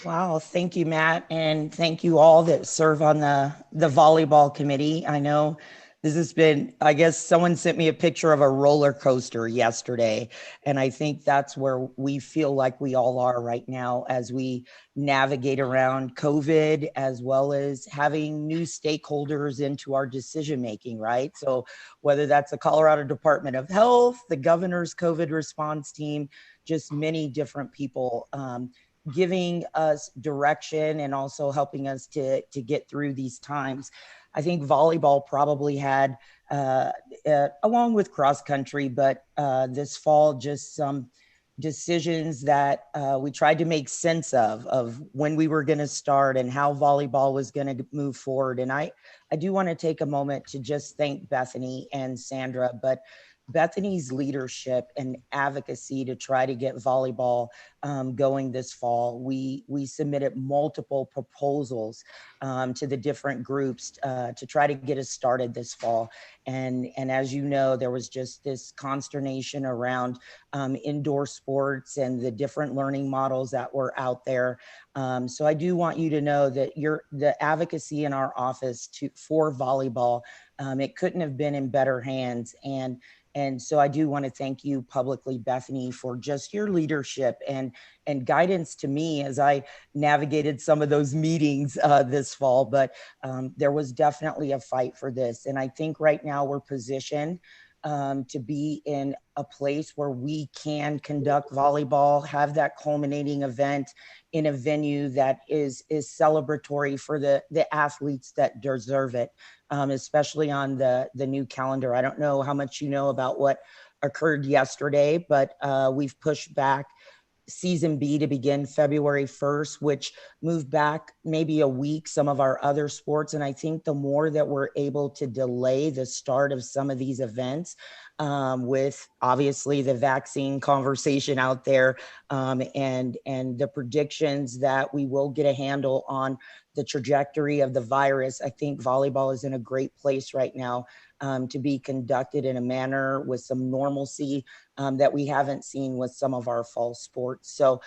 Wow, thank you, Matt, and thank you all that serve on the volleyball committee. I know this has been, I guess someone sent me a picture of a roller coaster yesterday, and I think that's where we feel like we all are right now as we navigate around COVID, as well as having new stakeholders into our decision making, right? So whether that's the Colorado Department of Health, the governor's COVID response team, just many different people giving us direction and also helping us to get through these times. I think volleyball probably had, along with cross country, but this fall, just some decisions that we tried to make sense of when we were going to start and how volleyball was going to move forward. And I do want to take a moment to just thank Bethany and Sandra, but Bethany's leadership and advocacy to try to get volleyball going this fall. We submitted multiple proposals to the different groups to try to get us started this fall. And as you know, there was just this consternation around indoor sports and the different learning models that were out there. So I do want you to know that the advocacy in our office for volleyball, it couldn't have been in better hands. And so I do want to thank you publicly, Bethany, for just your leadership and guidance to me as I navigated some of those meetings this fall. But there was definitely a fight for this. And I think right now we're positioned to be in a place where we can conduct volleyball, have that culminating event in a venue that is celebratory for the athletes that deserve it, especially on the new calendar. I don't know how much you know about what occurred yesterday, but we've pushed back Season B to begin February 1st, which moved back maybe a week some of our other sports. And I think the more that we're able to delay the start of some of these events, with obviously the vaccine conversation out there, and the predictions that we will get a handle on the trajectory of the virus, I think volleyball is in a great place right now to be conducted in a manner with some normalcy that we haven't seen with some of our fall sports. So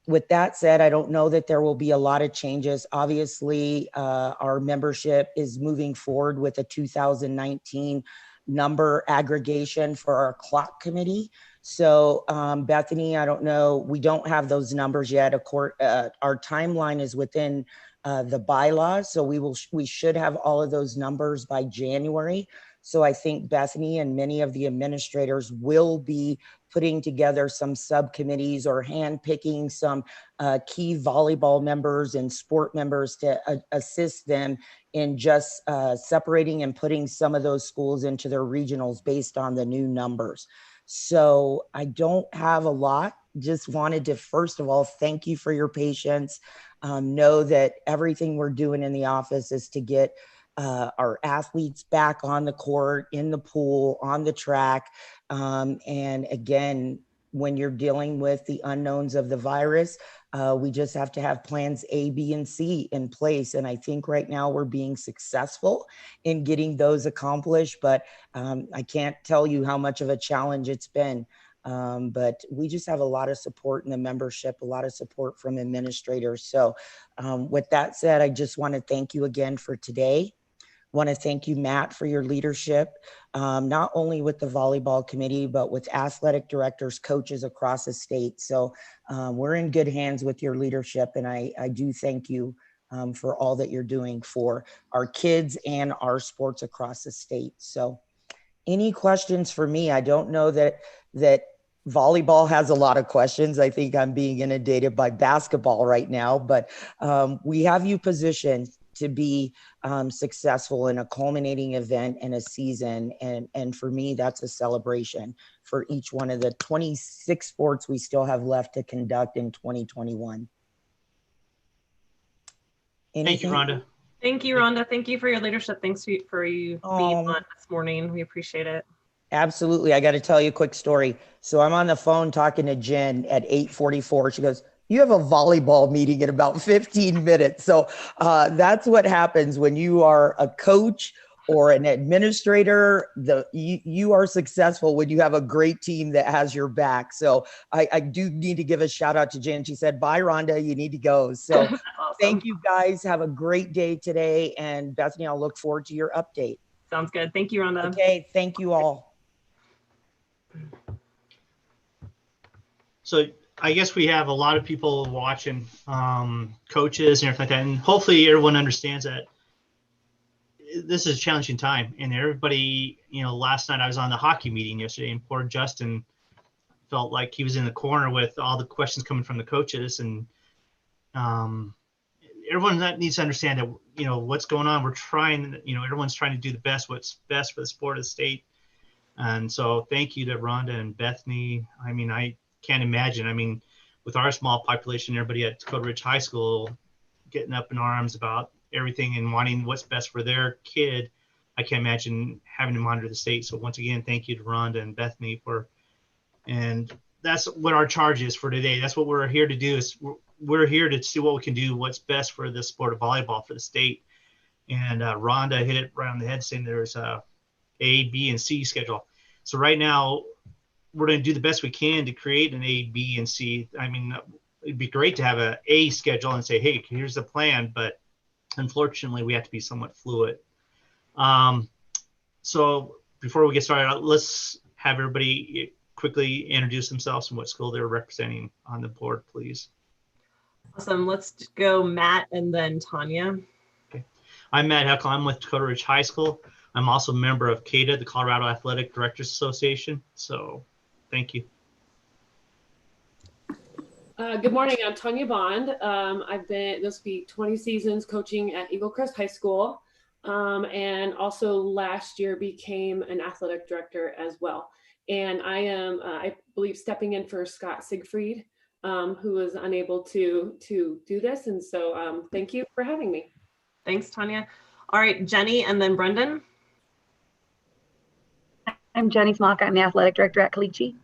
with that said, I don't know that there will be a lot of changes. Obviously, our membership is moving forward with a 2019 number aggregation for our clock committee. So Bethany, I don't know, we don't have those numbers yet. Our timeline is within the bylaws, so we should have all of those numbers by January. So I think Bethany and many of the administrators will be putting together some subcommittees or handpicking some key volleyball members and sport members to assist them in just separating and putting some of those schools into their regionals based on the new numbers. So I don't have a lot. Just wanted to, first of all, thank you for your patience. Know that everything we're doing in the office is to get our athletes back on the court, in the pool, on the track. And again, when you're dealing with the unknowns of the virus, we just have to have plans A, B, and C in place. And I think right now we're being successful in getting those accomplished, but I can't tell you how much of a challenge it's been. But we just have a lot of support in the membership, a lot of support from administrators. So with that said, I just want to thank you again for today. Want to thank you, Matt, for your leadership, not only with the volleyball committee, but with athletic directors, coaches across the state. So we're in good hands with your leadership. And I do thank you for all that you're doing for our kids and our sports across the state. So any questions for me? I don't know that volleyball has a lot of questions. I think I'm being inundated by basketball right now, but we have you positioned to be successful in a culminating event and a season. And for me, that's a celebration for each one of the 26 sports we still have left to conduct in 2021. Thank you, Rhonda. Thank you, Rhonda. Thank you for your leadership. Thanks for you being on this morning. We appreciate it. Absolutely. I got to tell you a quick story. So I'm on the phone talking to Jen at 8:44. She goes, "You have a volleyball meeting in about 15 minutes. So that's what happens when you are a coach or an administrator, you are successful when you have a great team that has your back. So I do need to give a shout out to Jen. She said, bye, Rhonda, you need to go. So Awesome. Thank you guys. Have a great day today. And Bethany, I'll look forward to your update. Sounds good. Thank you, Rhonda. Okay, thank you all. So I guess we have a lot of people watching, coaches and everything like that. And hopefully everyone understands that this is a challenging time. And everybody, last night I was on the hockey meeting yesterday, and poor Justin felt like he was in the corner with all the questions coming from the coaches. And everyone needs to understand that, what's going on. We're trying, everyone's trying to do the best, what's best for the sport of the state. And so thank you to Rhonda and Bethany. I mean, I can't imagine, with our small population, everybody at Dakota Ridge High School getting up in arms about everything and wanting what's best for their kid. I can't imagine having to monitor the state. So once again, thank you to Rhonda and Bethany and that's what our charge is for today. That's what we're here to do, is we're here to see what we can do, what's best for the sport of volleyball for the state. And Rhonda hit it right on the head, saying there's a, B, and C schedule. So right now, we're going to do the best we can to create an A, B, and C. It'd be great to have an A schedule and say, hey, here's the plan, but unfortunately, we have to be somewhat fluid. So before we get started, let's have everybody quickly introduce themselves and what school they're representing on the board, please. Awesome. Let's go Matt and then Tanya. Okay. I'm Matt Heckel. I'm with Dakota Ridge High School. I'm also a member of CADA, the Colorado Athletic Directors Association. So thank you. Good morning. I'm Tanya Bond. I've been, this will be 20 seasons coaching at Eagle Crest High School. And also last year became an athletic director as well. And I am, I believe, stepping in for Scott Siegfried, who was unable to do this. And so thank you for having me. Thanks, Tanya. All right, Jenny and then Brendan. I'm Jenny Smock. I'm the athletic director at Caliche.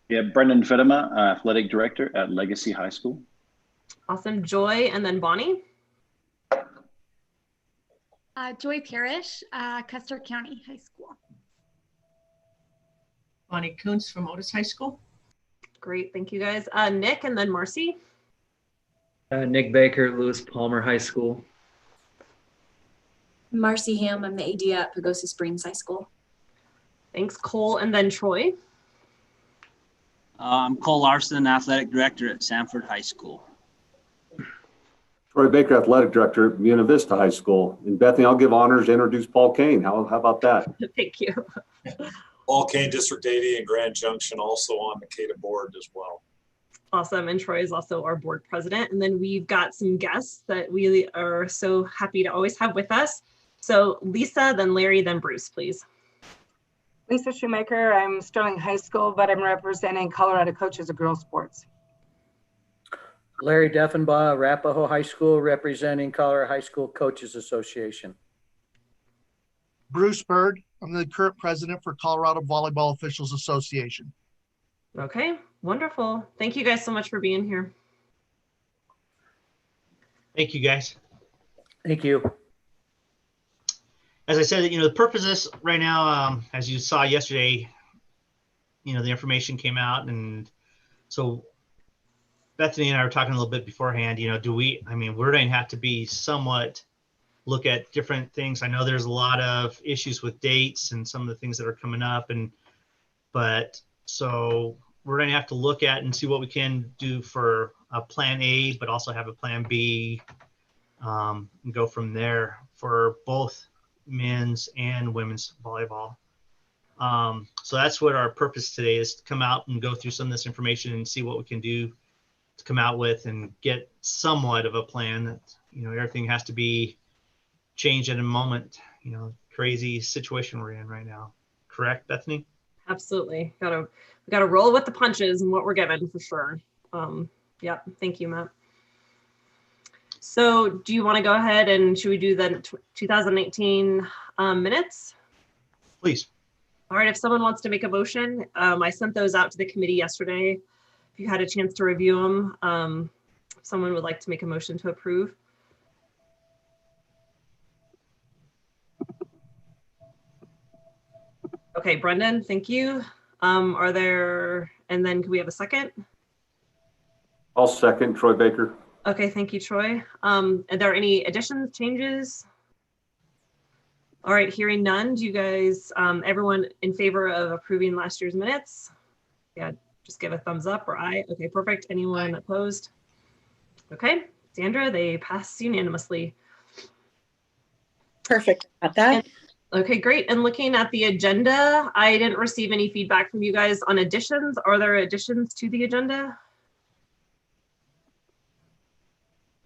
Yeah, Brendan Fedema, athletic director at Legacy High School. Awesome. Joy and then Bonnie. Joy Parrish, Custer County High School. Bonnie Kuntz from Otis High School. Great, thank you guys. Nick and then Marcy. Nick Baker, Lewis Palmer High School. Marcy Ham, I'm the AD at Pagosa Springs High School. Thanks, Cole and then Troy. I'm Cole Larson, athletic director at Sanford High School. Troy Baker, athletic director at Buena Vista High School. And Bethany, I'll give honors to introduce Paul Kane. How about that? Thank you. Paul Kane, District 80 and Grand Junction, also on the CADA board as well. Awesome. And Troy is also our board president. And then we've got some guests that we are so happy to always have with us. So Lisa, then Larry, then Bruce, please. Lisa Shoemaker, I'm Sterling High School, but I'm representing Colorado Coaches of Girls Sports. Larry Deffenbaugh, Arapahoe High School, representing Colorado High School Coaches Association. Bruce Bird, I'm the current president for Colorado Volleyball Officials Association. Okay, wonderful. Thank you guys so much for being here. Thank you, guys. Thank you. As I said, the purpose of this right now, as you saw yesterday, the information came out, and so Bethany and I were talking a little bit beforehand, we're going to have to be somewhat look at different things. I know there's a lot of issues with dates and some of the things that are coming up, but so we're going to have to look at and see what we can do for a plan A, but also have a plan B, and go from there for both men's and women's volleyball. So that's what our purpose today is, to come out and go through some of this information and see what we can do to come out with and get somewhat of a plan that, everything has to be changed at a moment, crazy situation we're in right now. Correct, Bethany? Absolutely. We gotta roll with the punches and what we're given for sure. Yep. Thank you, Matt. So do you want to go ahead and should we do the 2018 minutes? Please. All right. If someone wants to make a motion, I sent those out to the committee yesterday. If you had a chance to review them, if someone would like to make a motion to approve. Okay, Brendan, thank you. And then can we have a second? I'll second Troy Baker. Okay, thank you, Troy. Are there any additions, changes? All right, hearing none, do you guys, everyone in favor of approving last year's minutes? Yeah, just give a thumbs up or aye. Okay, perfect. Anyone opposed? Okay, Sandra, they pass unanimously. Perfect. Got that. Okay, great. And looking at the agenda, I didn't receive any feedback from you guys on additions. Are there additions to the agenda?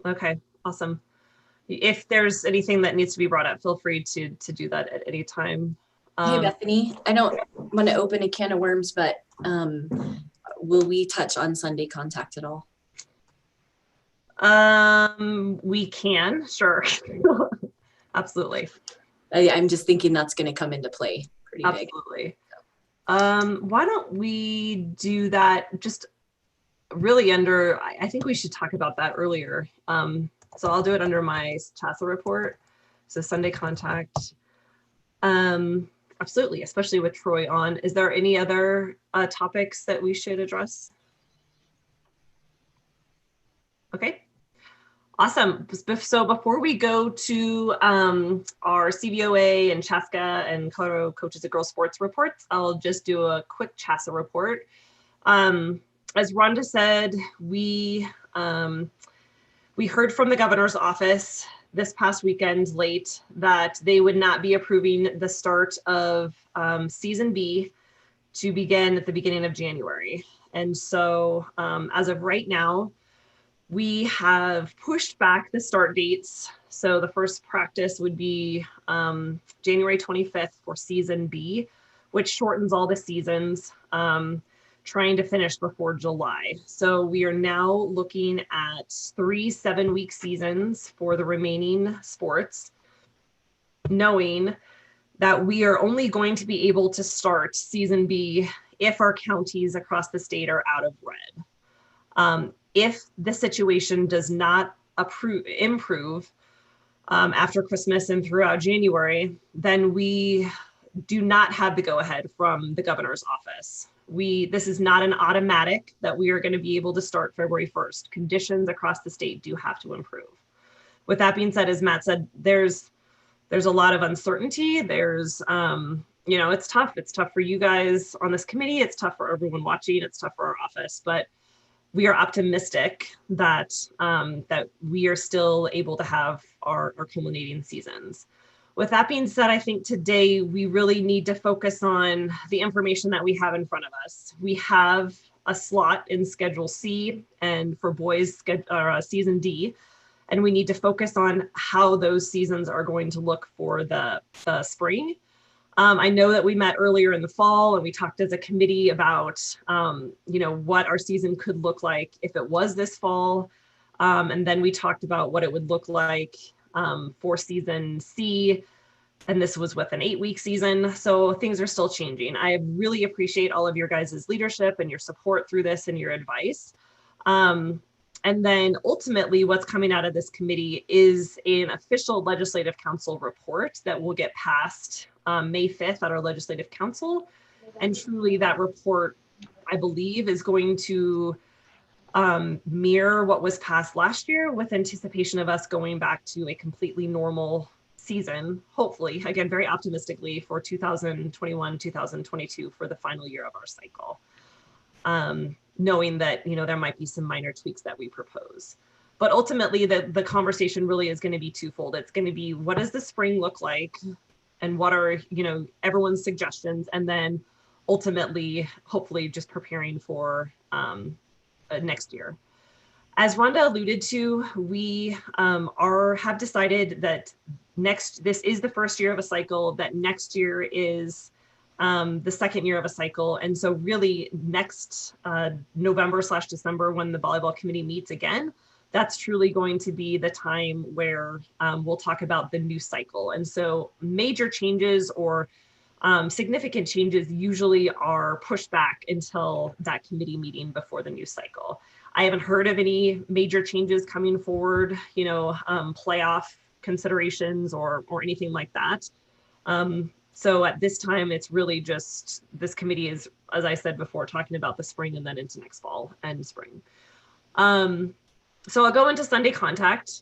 Okay, awesome. If there's anything that needs to be brought up, feel free to do that at any time. Hey, Bethany, I don't want to open a can of worms, but will we touch on Sunday contact at all? We can, sure. Absolutely. I'm just thinking that's going to come into play pretty big. Absolutely. Why don't we do that just really under, I think we should talk about that earlier. So I'll do it under my CHSAA report. So Sunday contact. Absolutely, especially with Troy on. Is there any other topics that we should address? Okay. Awesome. So before we go to our CVOA and CHSAA and Colorado Coaches of Girls Sports reports, I'll just do a quick CHSAA report. As Rhonda said, we heard from the governor's office this past weekend late that they would not be approving the start of season B to begin at the beginning of January. And so as of right now, we have pushed back the start dates. So the first practice would be January 25th for season B, which shortens all the seasons, trying to finish before July. So we are now looking at 3 7-week seasons for the remaining sports, knowing that we are only going to be able to start season B if our counties across the state are out of red. If the situation does not improve after Christmas and throughout January, then we do not have the go-ahead from the governor's office. This is not an automatic that we are going to be able to start February 1st. Conditions across the state do have to improve. With that being said, as Matt said, there's a lot of uncertainty. There's, it's tough. It's tough for you guys on this committee. It's tough for everyone watching. It's tough for our office, but we are optimistic that that we are still able to have our culminating seasons. With that being said, I think today we really need to focus on the information that we have in front of us. We have a slot in Schedule C and for boys season D, and we need to focus on how those seasons are going to look for the spring. I know that we met earlier in the fall and we talked as a committee about, what our season could look like if it was this fall. And then we talked about what it would look like for season C. And this was with an 8-week season. So things are still changing. I really appreciate all of your guys' leadership and your support through this and your advice. And then ultimately what's coming out of this committee is an official legislative council report that will get passed May 5th at our legislative council. And truly that report, I believe, is going to mirror what was passed last year with anticipation of us going back to a completely normal season, hopefully, again, very optimistically for 2021, 2022 for the final year of our cycle. Knowing that, there might be some minor tweaks that we propose. But ultimately, the conversation really is going to be twofold. It's going to be, what does the spring look like? And what are, everyone's suggestions? And then ultimately, hopefully just preparing for next year. As Rhonda alluded to, we have decided that this is the first year of a cycle, that next year is the second year of a cycle. And so really next November/December, when the volleyball committee meets again, that's truly going to be the time where we'll talk about the new cycle. And so major changes or significant changes usually are pushed back until that committee meeting before the new cycle. I haven't heard of any major changes coming forward, playoff considerations or anything like that. So at this time, it's really just, this committee is, as I said before, talking about the spring and then into next fall and spring. So I'll go into Sunday contact.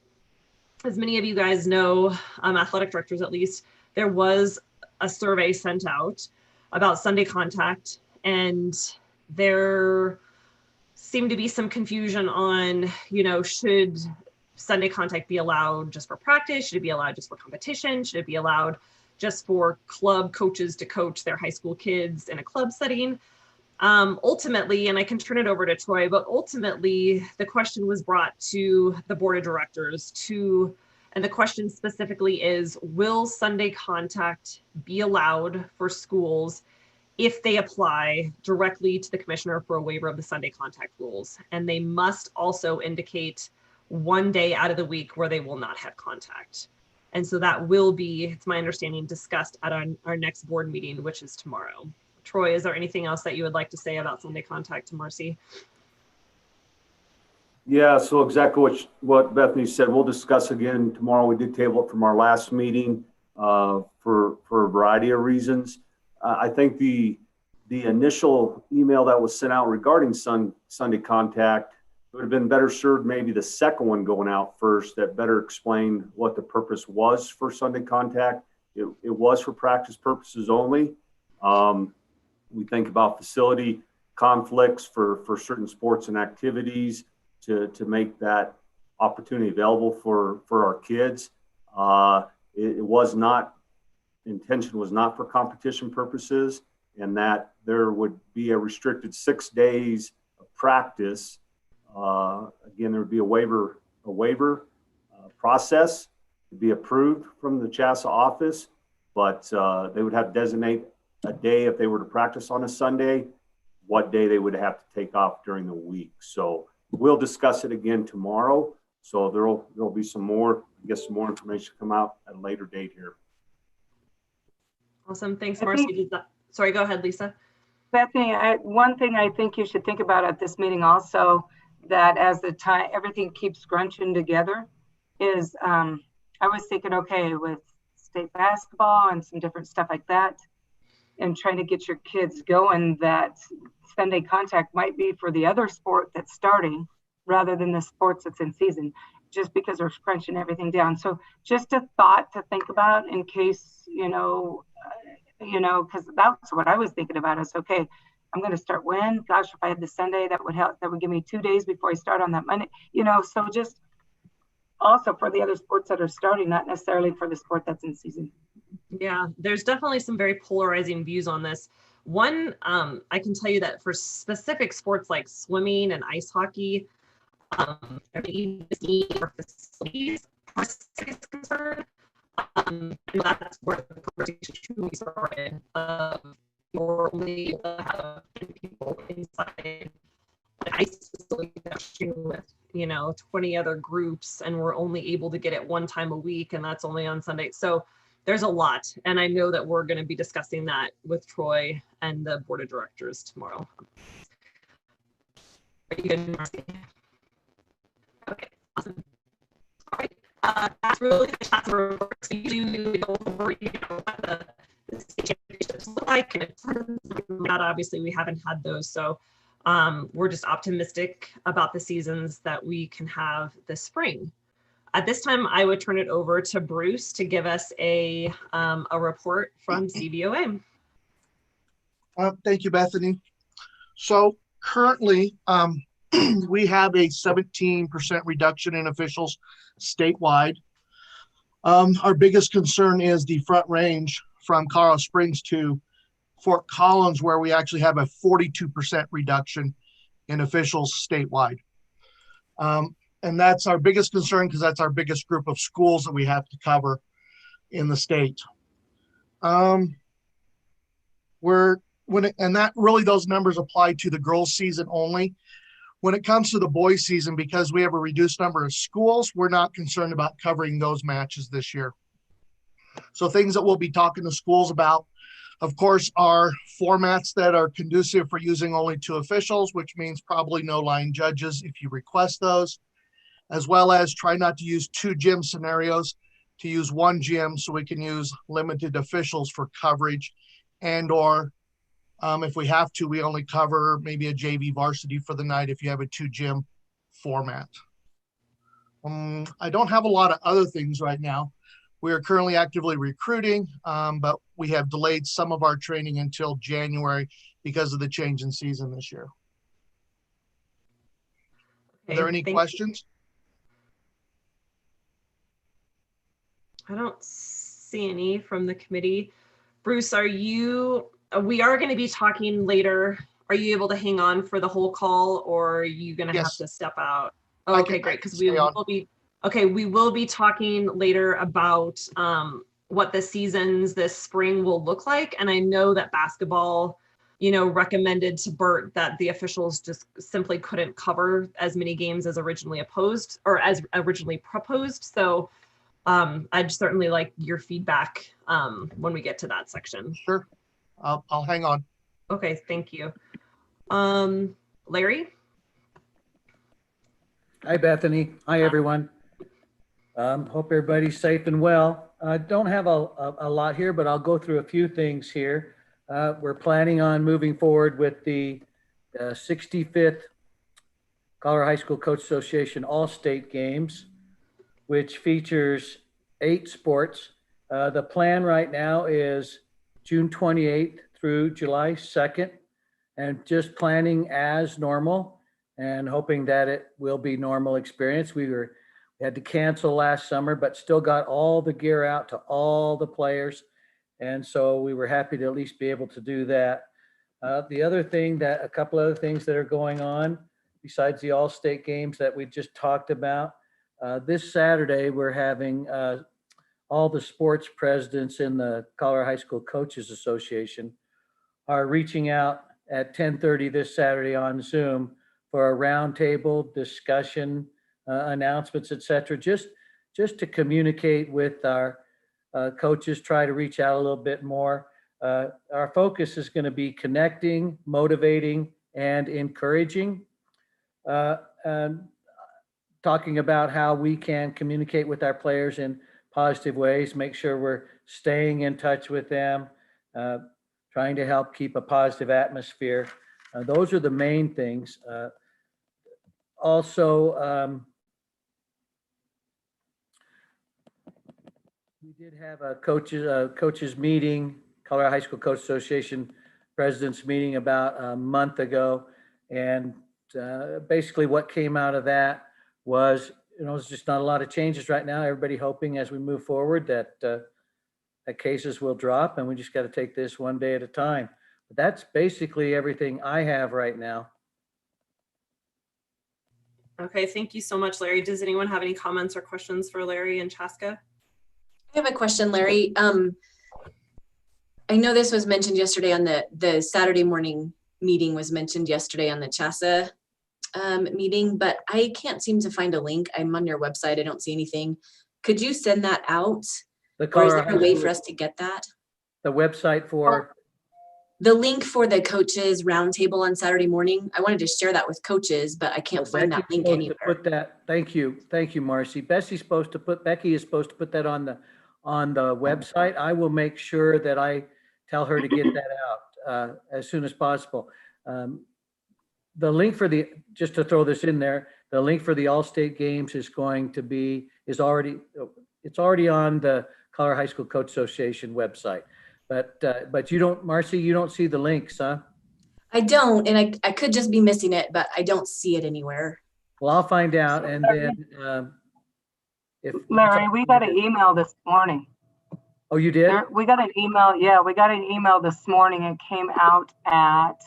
As many of you guys know, athletic directors at least, there was a survey sent out about Sunday contact, and there seemed to be some confusion on, you know, should Sunday contact be allowed just for practice? Should it be allowed just for competition? Should it be allowed just for club coaches to coach their high school kids in a club setting? Ultimately, and I can turn it over to Troy, but ultimately the question was brought to the board of directors and the question specifically is, will Sunday contact be allowed for schools if they apply directly to the commissioner for a waiver of the Sunday contact rules? And they must also indicate one day out of the week where they will not have contact. And so that will be, it's my understanding, discussed at our next board meeting, which is tomorrow. Troy, is there anything else that you would like to say about Sunday contact to Marcy? Yeah, so exactly what Bethany said. We'll discuss again tomorrow. We did table it from our last meeting for a variety of reasons. I think the initial email that was sent out regarding Sunday contact, it would have been better served maybe the second one going out first that better explained what the purpose was for Sunday contact. It was for practice purposes only. We think about facility conflicts for certain sports and activities to make that opportunity available for our kids. It was not, intention was not for competition purposes, and that there would be a restricted 6 days of practice. Again, there would be a waiver process to be approved from the CHSAA office, but they would have to designate a day if they were to practice on a Sunday, what day they would have to take off during the week. So we'll discuss it again tomorrow. So there'll be some more information come out at a later date here. Awesome, thanks, Marcy. Sorry, go ahead, Lisa. Bethany, one thing I think you should think about at this meeting also, that as the time, everything keeps scrunching together, is I was thinking, okay, with state basketball and some different stuff like that, and trying to get your kids going, that Sunday contact might be for the other sport that's starting rather than the sports that's in season, just because they're crunching everything down. So just a thought to think about in case, because that's what I was thinking about is, okay, I'm going to start when? Gosh, if I had the Sunday, that would help. That would give me 2 days before I start on that Monday, so just also for the other sports that are starting, not necessarily for the sport that's in season. Yeah, there's definitely some very polarizing views on this. One, I can tell you that for specific sports like swimming and ice hockey, or facilities is concerned, that's where the conversation truly started. You're only able to have 10 people inside an ice facility with 20 other groups, and we're only able to get it one time a week, and that's only on Sunday. So there's a lot, and I know that we're going to be discussing that with Troy and the board of directors tomorrow. Are you good, Marcy? Okay, awesome. All right, that's really the chapter report. So you go over, what the state championships look like, and that obviously we haven't had those, so we're just optimistic about the seasons that we can have this spring. At this time, I would turn it over to Bruce to give us a report from CVOA. Thank you, Bethany. So currently, we have a 17% reduction in officials statewide. Our biggest concern is the front range from Colorado Springs to Fort Collins, where we actually have a 42% reduction in officials statewide. And that's our biggest concern because that's our biggest group of schools that we have to cover in the state. And that really, those numbers apply to the girls' season only. When it comes to the boys' season, because we have a reduced number of schools, we're not concerned about covering those matches this year. So things that we'll be talking to schools about, of course, are formats that are conducive for using only 2 officials, which means probably no line judges if you request those, as well as try not to use 2 gym scenarios. to use one gym so we can use limited officials for coverage, and or if we have to, we only cover maybe a JV varsity for the night if you have a 2-gym format. I don't have a lot of other things right now. We are currently actively recruiting, but we have delayed some of our training until January because of the change in season this year. Are there any questions? I don't see any from the committee. Bruce, we are going to be talking later. Are you able to hang on for the whole call, or are you going to have to step out? Oh, okay, great. Because we will be talking later about what the seasons this spring will look like. And I know that basketball, recommended to Bert that the officials just simply couldn't cover as many games as originally proposed. So I'd certainly like your feedback when we get to that section. Sure. I'll hang on. Okay, thank you. Larry? Hi, Bethany. Hi, everyone. Hope everybody's safe and well. I don't have a lot here, but I'll go through a few things here. We're planning on moving forward with the 65th Colorado High School Coach Association All-State Games, which features 8 sports. The plan right now is June 28th through July 2nd, and just planning as normal and hoping that it will be normal experience. We had to cancel last summer, but still got all the gear out to all the players. And so we were happy to at least be able to do that. The other thing a couple other things that are going on besides the All-State Games that we just talked about, this Saturday, we're having all the sports presidents in the Colorado High School Coaches Association are reaching out at 10:30 this Saturday on Zoom for a roundtable discussion, announcements, etc. Just to communicate with our coaches, try to reach out a little bit more. Our focus is going to be connecting, motivating, and encouraging. And talking about how we can communicate with our players in positive ways, make sure we're staying in touch with them, trying to help keep a positive atmosphere. Those are the main things. Also, we did have a coaches meeting, Colorado High School Coach Association President's meeting about a month ago. And basically what came out of that was, there's just not a lot of changes right now. Everybody hoping as we move forward that that cases will drop, and we just got to take this one day at a time. But that's basically everything I have right now. Okay, thank you so much, Larry. Does anyone have any comments or questions for Larry and Chaska? I have a question, Larry. I know this was mentioned yesterday on the Saturday morning meeting was mentioned yesterday on the CHSAA meeting, but I can't seem to find a link. I'm on your website. I don't see anything. Could you send that out? Or is there a way for us to get that? The website for? The link for the coaches roundtable on Saturday morning. I wanted to share that with coaches, but I can't find that link anywhere. Thank you, Marcy. Becky is supposed to put that on the website. I will make sure that I tell her to get that out as soon as possible. The link for just to throw this in there, the link for the All-State Games is already on the Colorado High School Coach Association website. But you don't, Marcy, you don't see the links, huh? I don't, and I could just be missing it, but I don't see it anywhere. Well, I'll find out, and then Larry, we got an email this morning. Oh, you did? We got an email. Yeah, we got an email this morning. It came out at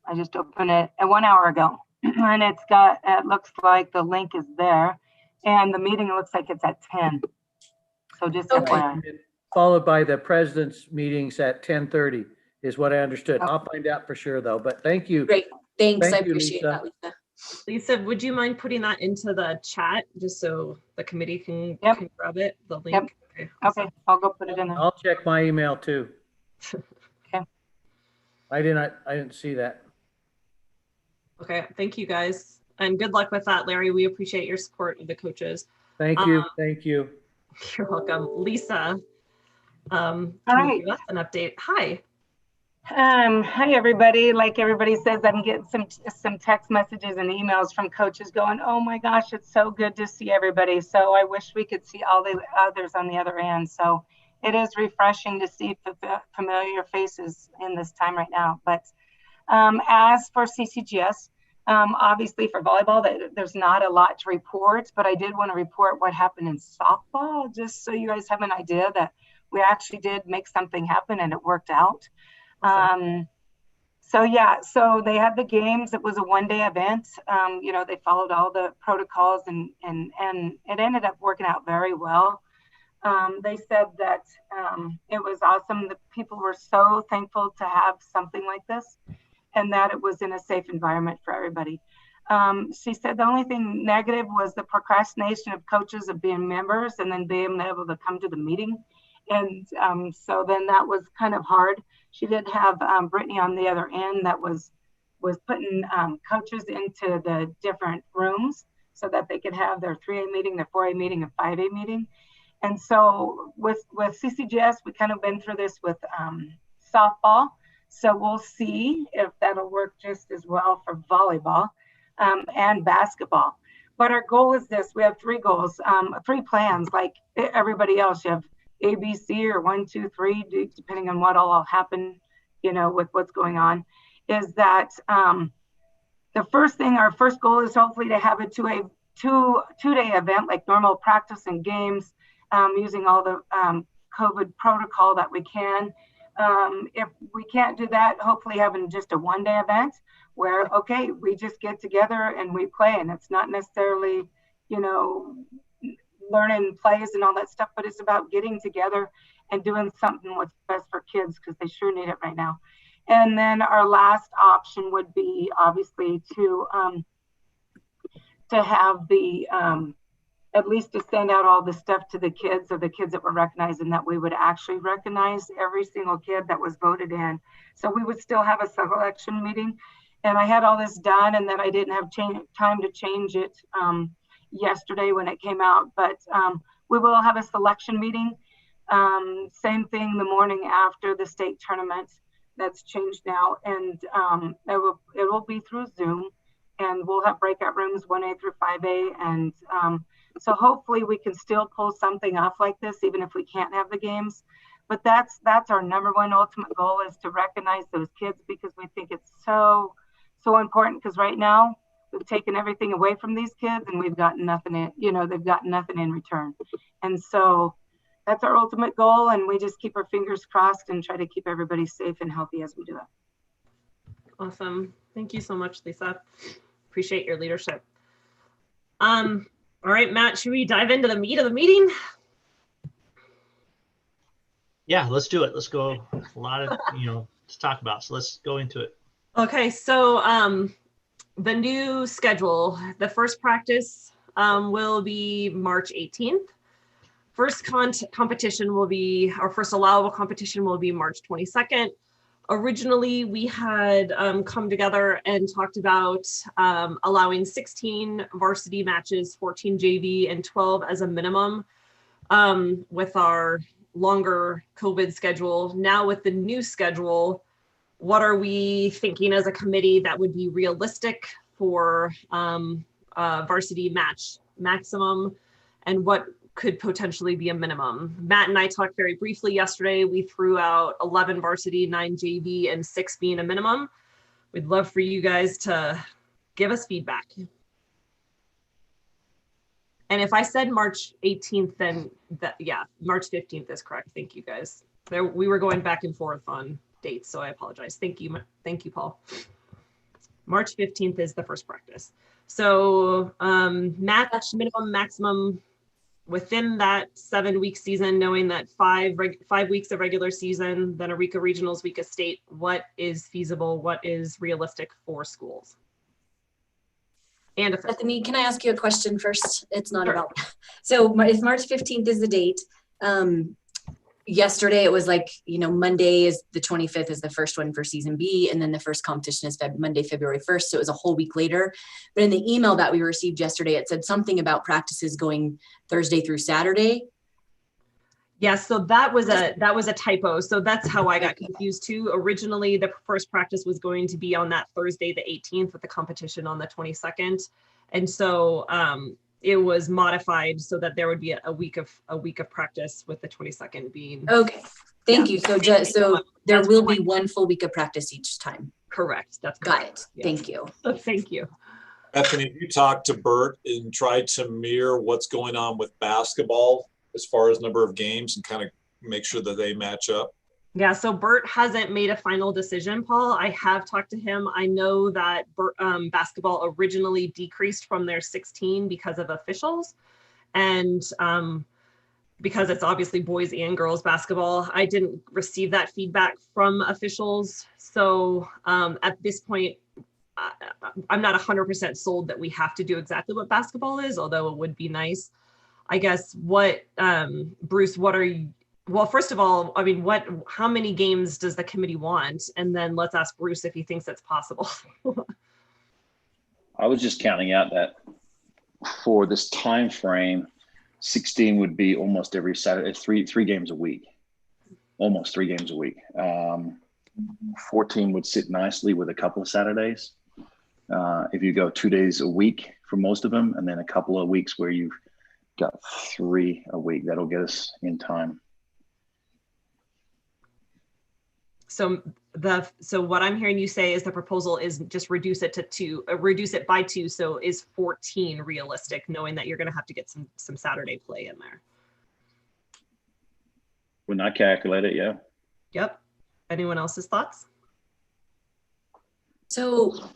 I just opened it 1 hour ago, and it looks like the link is there, and the meeting looks like it's at 10. So just FYI. Followed by the president's meetings at 10:30 is what I understood. Okay. I'll find out for sure though, but thank you. Great, thanks. I appreciate that, Lisa. Lisa, would you mind putting that into the chat just so the committee can grab it, the link? Yep. Okay, I'll go put it in there. I'll check my email too. Okay. I didn't see that. Okay, thank you guys. And good luck with that, Larry. We appreciate your support of the coaches. Thank you. Thank you. You're welcome. Lisa, All can you right. give us an update? Hi. Hi, everybody. Like everybody says, I'm getting some text messages and emails from coaches going, oh my gosh, it's so good to see everybody. So I wish we could see all the others on the other end. So it is refreshing to see familiar faces in this time right now. But as for CCGS, obviously for volleyball, there's not a lot to report, but I did want to report what happened in softball, just so you guys have an idea that we actually did make something happen and it worked out. So yeah, so they had the games. It was a one-day event. You know, they followed all the protocols and it ended up working out very well. They said that it was awesome. The people were so thankful to have something like this and that it was in a safe environment for everybody. She said the only thing negative was the procrastination of coaches of being members and then being able to come to the meeting. And so then that was kind of hard. She did have Brittany on the other end that was putting coaches into the different rooms so that they could have their 3A meeting, their 4A meeting, and 5A meeting. And so with CCGS, we kind of been through this with softball. So we'll see if that'll work just as well for volleyball and basketball. But our goal is this. We have 3 goals, 3 plans like everybody else. You have A, B, C, or 1, 2, 3, depending on what all happen, you know, with what's going on, is that the first thing, our first goal is hopefully to have a two-day event like normal practice and games using all the COVID protocol that we can. If we can't do that, hopefully having just a one-day event where, okay, we just get together and we play, and it's not necessarily, you know, learning plays and all that stuff, but it's about getting together and doing something what's best for kids because they sure need it right now. And then our last option would be obviously to have the at least to send out all the stuff to the kids, or the kids that were recognized, and that we would actually recognize every single kid that was voted in. So we would still have a selection meeting. And I had all this done, and then I didn't have time to change it yesterday when it came out, but we will have a selection meeting. Same thing the morning after the state tournament. That's changed now, and it will be through Zoom, and we'll have breakout rooms 1A through 5A, and so hopefully we can still pull something off like this, even if we can't have the games. But that's our number one ultimate goal, is to recognize those kids, because we think it's so important, because right now we've taken everything away from these kids and we've gotten nothing in, you know, they've gotten nothing in return. And so that's our ultimate goal, and we just keep our fingers crossed and try to keep everybody safe and healthy as we do it. Awesome. Thank you so much, Lisa. Appreciate your leadership. All right, Matt, should we dive into the meat of the meeting? Yeah, let's do it. Let's go. A lot of, to talk about. So let's go into it. Okay, so the new schedule, the first practice will be March 18th. First competition will be, our first allowable competition will be March 22nd. Originally, we had come together and talked about allowing 16 varsity matches, 14 JV, and 12 as a minimum with our longer COVID schedule. Now with the new schedule, what are we thinking as a committee that would be realistic for varsity match maximum, and what could potentially be a minimum? Matt and I talked very briefly yesterday. We threw out 11 varsity, 9 JV, and 6 being a minimum. We'd love for you guys to give us feedback. And if I said March 18th, then March 15th is correct. Thank you guys. We were going back and forth on dates, so I apologize. Thank you, Paul. March 15th is the first practice. So match minimum, maximum within that 7-week season, knowing that 5 weeks of regular season, then a week of regionals, week of state. What is feasible? What is realistic for schools? And Bethany, can I ask you a question first? It's not about. So if March 15th is the date, yesterday it was like, Monday is the 25th is the first one for season B. And then the first competition is Monday, February 1st. So it was a whole week later. But in the email that we received yesterday, it said something about practices going Thursday through Saturday. Yes, so that was a typo. So that's how I got confused too. Originally, the first practice was going to be on that Thursday, the 18th, with the competition on the 22nd. And so it was modified so that there would be a week of practice, with the 22nd being. Okay, thank you. So there will be one full week of practice each time. Correct. That's got correct. it. Yes. Thank you. Thank you. Bethany, you talked to Bert and tried to mirror what's going on with basketball as far as number of games and kind of make sure that they match up? Yeah, so Bert hasn't made a final decision, Paul. I have talked to him. I know that basketball originally decreased from their 16 because of officials, and because it's obviously boys and girls basketball. I didn't receive that feedback from officials. So at this point, I'm not 100% sold that we have to do exactly what basketball is, although it would be nice. I guess Bruce, well, first of all, I mean, how many games does the committee want? And then let's ask Bruce if he thinks that's possible. I was just counting out that for this time frame, 16 would be almost every Saturday, three games a week, almost 3 games a week. 14 would sit nicely with a couple of Saturdays. If you go 2 days a week for most of them, and then a couple of weeks where you've got 3 a week, that'll get us in time. So what I'm hearing you say is the proposal is just reduce it to 2, reduce it by 2. So is 14 realistic, knowing that you're going to have to get some Saturday play in there? When I calculate it, yeah. Yep. Anyone else's thoughts? So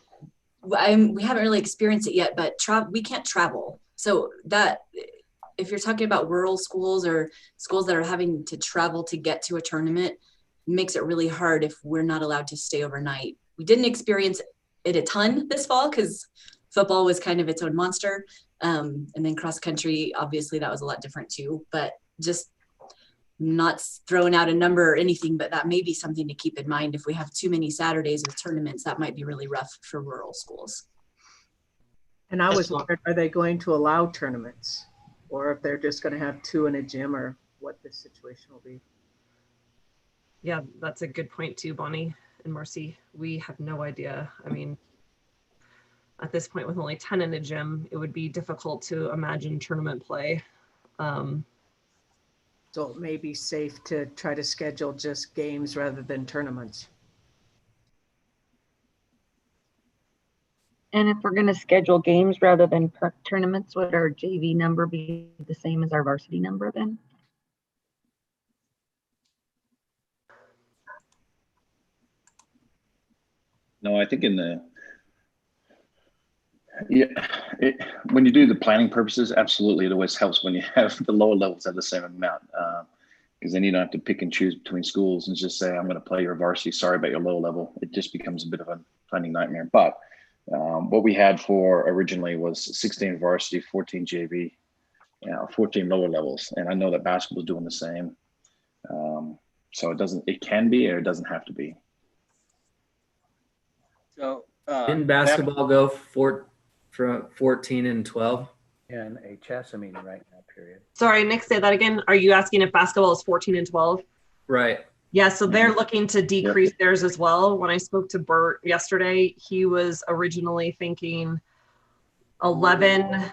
we haven't really experienced it yet, but we can't travel. So that, if you're talking about rural schools or schools that are having to travel to get to a tournament, makes it really hard if we're not allowed to stay overnight. We didn't experience it a ton this fall because football was kind of its own monster. And then cross country, obviously that was a lot different too, but just not throwing out a number or anything, but that may be something to keep in mind. If we have too many Saturdays with tournaments, that might be really rough for rural schools. And I was wondering, are they going to allow tournaments, or if they're just going to have 2 in a gym, or what this situation will be? Yeah, that's a good point too, Bonnie and Marcy. We have no idea. I mean, at this point with only 10 in a gym, it would be difficult to imagine tournament play. So it may be safe to try to schedule just games rather than tournaments. And if we're going to schedule games rather than tournaments, would our JV number be the same as our varsity number then? No, I think when you do the planning purposes, absolutely, it always helps when you have the lower levels at the same amount, because then you don't have to pick and choose between schools and just say, I'm going to play your varsity, sorry about your lower level. It just becomes a bit of a planning nightmare. But what we had for originally was 16 varsity, 14 JV, 14 lower levels. And I know that basketball is doing the same. So it can be, or it doesn't have to be. So didn't basketball go from 14 and 12? Yeah, in a CHSAA meeting right now, period. Sorry, Nick, say that again. Are you asking if basketball is 14 and 12? Right. Yeah, so they're looking to decrease theirs as well. When I spoke to Bert yesterday, he was originally thinking 11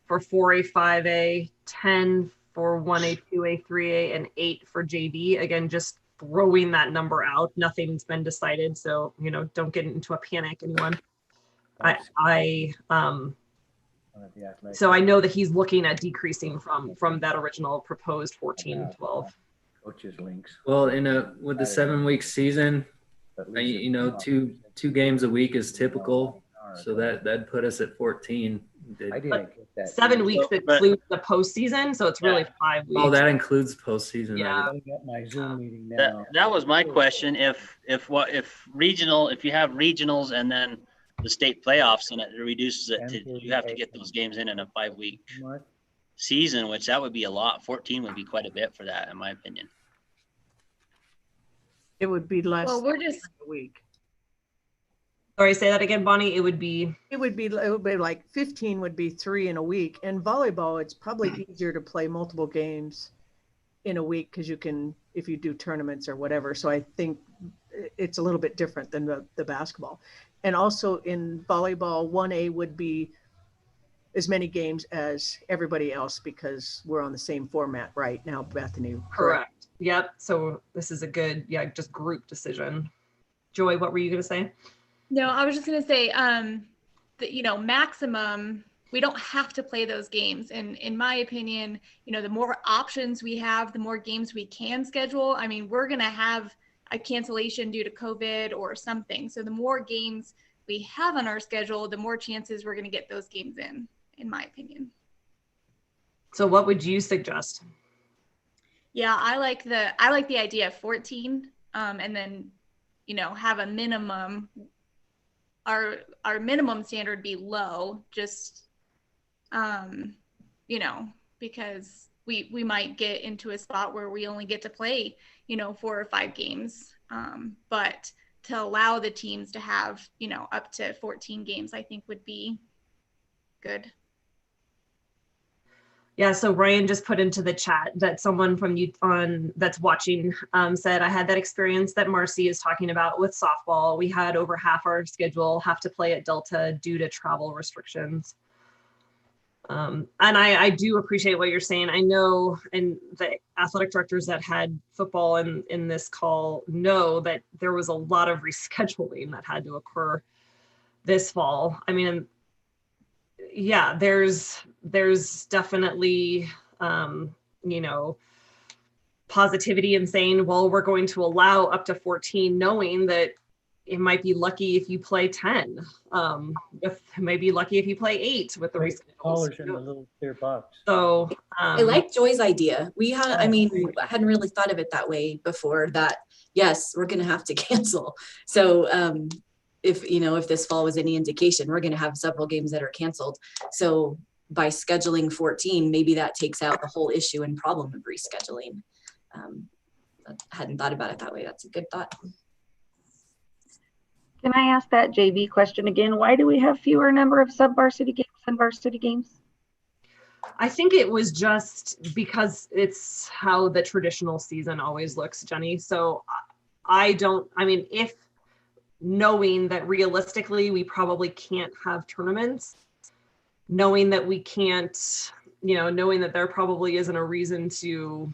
for 4A, 5A, 10 for 1A, 2A, 3A, and 8 for JV. Again, just throwing that number out. Nothing's been decided, so don't get into a panic, anyone. So I know that he's looking at decreasing from that original proposed 14, 12. Coaches links. Well, with the 7-week season, two games a week is typical, so that'd put us at 14. I didn't get that. 7 weeks includes the postseason, so it's really 5 weeks. Oh, that includes postseason. Yeah. I got my Zoom meeting now. That was my question. If you have regionals and then the state playoffs, and it reduces it to, you have to get those games in a 5-week season, which that would be a lot. 14 would be quite a bit for that, in my opinion. It would be less Well, we're just a week. Sorry, say that again, Bonnie. It would be like 15 would be 3 in a week. And volleyball, it's probably easier to play multiple games in a week because you can, if you do tournaments or whatever. So I think it's a little bit different than the basketball. And also in volleyball, 1A would be as many games as everybody else because we're on the same format right now, Bethany. correct. Yep. So this is a good, just group decision. Joy, what were you going to say? No, I was just going to say that, maximum, we don't have to play those games. And in my opinion, the more options we have, the more games we can schedule. I mean, we're going to have a cancellation due to COVID or something. So the more games we have on our schedule, the more chances we're going to get those games in my opinion. So what would you suggest? Yeah, I like the idea of 14 and then, have a minimum. Our minimum standard be low, just, because we might get into a spot where we only get to play, 4 or 5 games. But to allow the teams to have, up to 14 games, I think would be good. Yeah, so Ryan just put into the chat that someone from you that's watching said, I had that experience that Marcy is talking about with softball. We had over half our schedule have to play at Delta due to travel restrictions. And I do appreciate what you're saying. I know, and the athletic directors that had football in this call know that there was a lot of rescheduling that had to occur this fall. I mean, yeah, there's definitely, positivity in saying, well, we're going to allow up to 14, knowing that it might be lucky if you play 10. It may be lucky if you play 8 with the reschedules. In the little clear box. So I like Joy's idea. I hadn't really thought of it that way before, that yes, we're going to have to cancel. So, if this fall was any indication, we're going to have several games that are canceled. So by scheduling 14, maybe that takes out the whole issue and problem of rescheduling. I hadn't thought about it that way. That's a good thought. Can I ask that JV question again? Why do we have fewer number of sub-varsity games than varsity games? I think it was just because it's how the traditional season always looks, Jenny. So if knowing that realistically we probably can't have tournaments, knowing that we can't, knowing that there probably isn't a reason to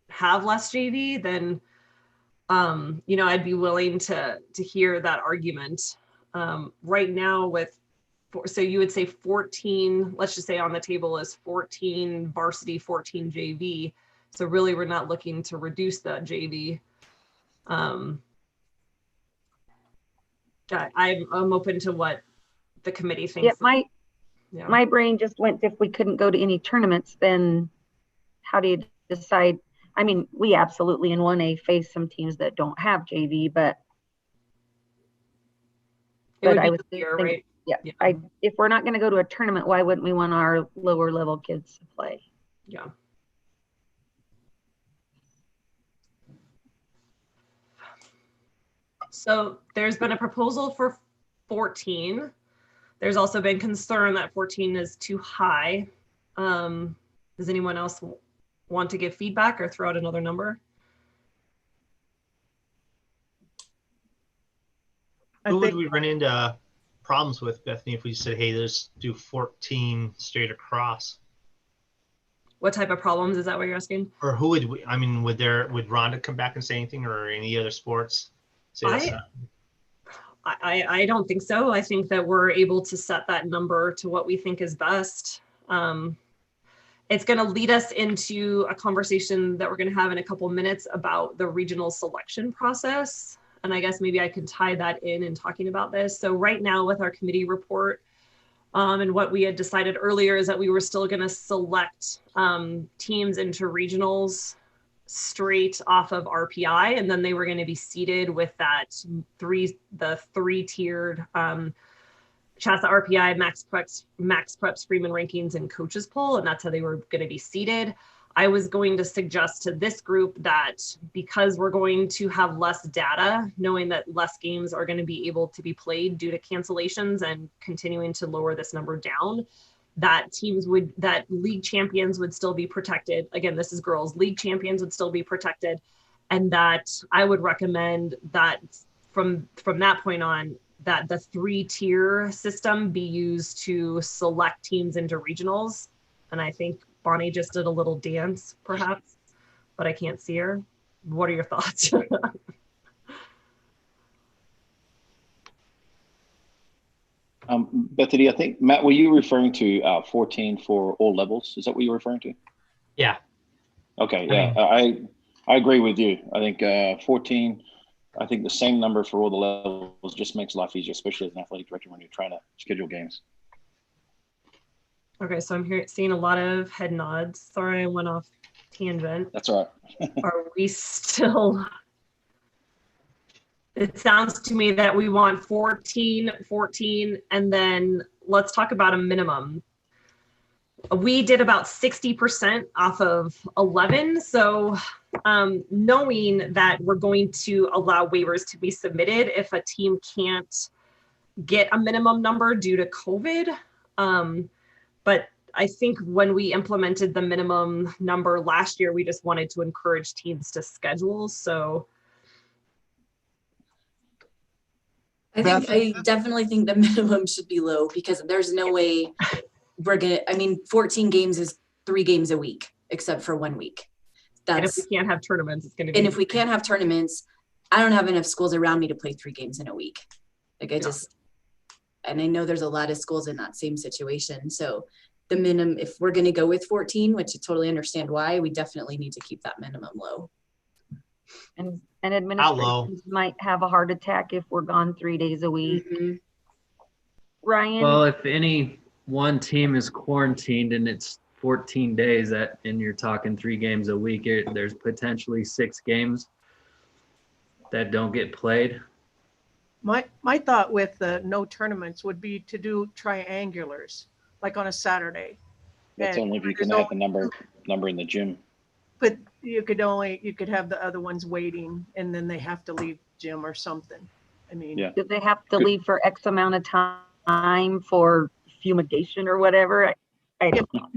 have less JV, then I'd be willing to hear that argument. Right now so you would say 14, let's just say on the table is 14 varsity, 14 JV. So really we're not looking to reduce that JV. I'm open to what the committee thinks. Yeah, my brain just went, if we couldn't go to any tournaments, then how do you decide? I mean, we absolutely in 1A face some teams that don't have JV, but I was thinking, right? Yeah. If we're not going to go to a tournament, why wouldn't we want our lower level kids to play? Yeah. So there's been a proposal for 14. There's also been concern that 14 is too high. Does anyone else want to give feedback or throw out another number? Who would we run into problems with, Bethany, if we said, hey, let's do 14 straight across? What type of problems? Is that what you're asking? Or who would would Rhonda come back and say anything, or any other sports? I don't think so. I think that we're able to set that number to what we think is best. It's going to lead us into a conversation that we're going to have in a couple minutes about the regional selection process. And I guess maybe I can tie that in talking about this. So right now with our committee report, and what we had decided earlier is that we were still going to select teams into regionals straight off of RPI, and then they were going to be seated with the three-tiered CHSAA RPI, Max Preps, Freeman rankings, and coaches poll, and that's how they were going to be seated. I was going to suggest to this group that because we're going to have less data, knowing that less games are going to be able to be played due to cancellations and continuing to lower this number down, that league champions would still be protected. Again, this is girls, league champions would still be protected. And that I would recommend that from that point on, that the 3-tier system be used to select teams into regionals. And I think Bonnie just did a little dance, perhaps, but I can't see her. What are your thoughts? Bethany, I think, Matt, were you referring to 14 for all levels? Is that what you're referring to? Yeah. Okay, yeah, I agree with you. I think 14, I think the same number for all the levels just makes life easier, especially as an athletic director when you're trying to schedule games. Okay, so I'm seeing a lot of head nods. Sorry, I went off tangent. That's all right. Are we still? It sounds to me that we want 14, and then let's talk about a minimum. We did about 60% off of 11. So knowing that we're going to allow waivers to be submitted if a team can't get a minimum number due to COVID. But I think when we implemented the minimum number last year, we just wanted to encourage teams to schedule. So I definitely think the minimum should be low, because there's no way we're gonna, 14 games is 3 games a week, except for 1 week. And if we can't have tournaments, it's gonna be. And if we can't have tournaments, I don't have enough schools around me to play 3 games in a week. Like and I know there's a lot of schools in that same situation. So the minimum, if we're gonna go with 14, which I totally understand why, we definitely need to keep that minimum low. And administrators might have a heart attack if we're gone 3 days a week. Mm-hmm. Ryan? Well, if any one team is quarantined and it's 14 days and you're talking 3 games a week, there's potentially 6 games that don't get played. My thought with the no tournaments would be to do triangulars, like on a Saturday. That's only if you can have the number in the gym. But you could have the other ones waiting, and then they have to leave gym or something. Do they have to leave for X amount of time for fumigation or whatever? I don't know.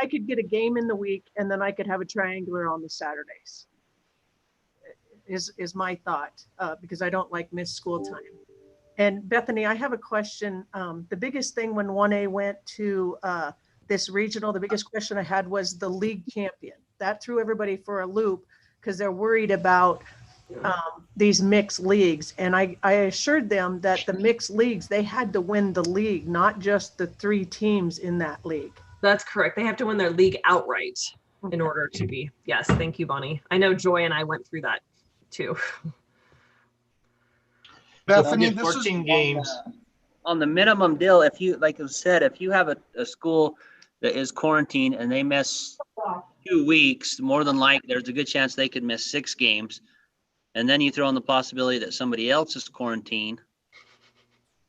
I could get a game in the week, and then I could have a triangular on the Saturdays. Is my thought, because I don't like missed school time. And Bethany, I have a question. The biggest thing when 1A went to this regional, the biggest question I had was the league champion. That threw everybody for a loop because they're worried about these mixed leagues. And I assured them that the mixed leagues, they had to win the league, not just the 3 teams in that league. That's correct. They have to win their league outright in order to be. Yes, thank you, Bonnie. I know Joy and I went through that too. Bethany, 14 games. On the minimum deal, if you, like I said, if you have a school that is quarantined and they miss 2 weeks, more than likely there's a good chance they could miss 6 games. And then you throw in the possibility that somebody else is quarantined,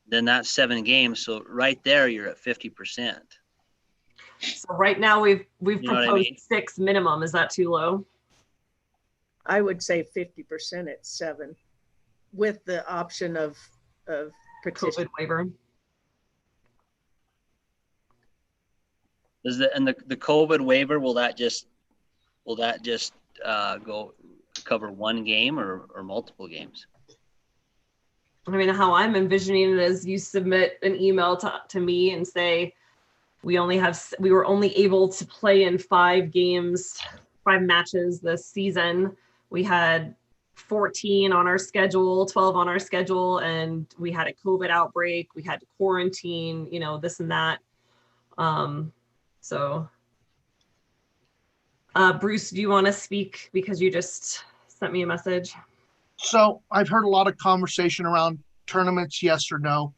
then that's 7 games. So right there, you're at 50%. So right now we've proposed 6 minimum. Is that too low? I would say 50% at 7, with the option of petition. COVID waiver. Is the COVID waiver, will that just go cover 1 game or multiple games? How I'm envisioning it is you submit an email to me and say, we were only able to play in 5 matches this season. We had 14 on our schedule, 12 on our schedule, and we had a COVID outbreak. We had to quarantine, this and that. Bruce, do you want to speak because you just sent me a message? So I've heard a lot of conversation around tournaments, yes or no.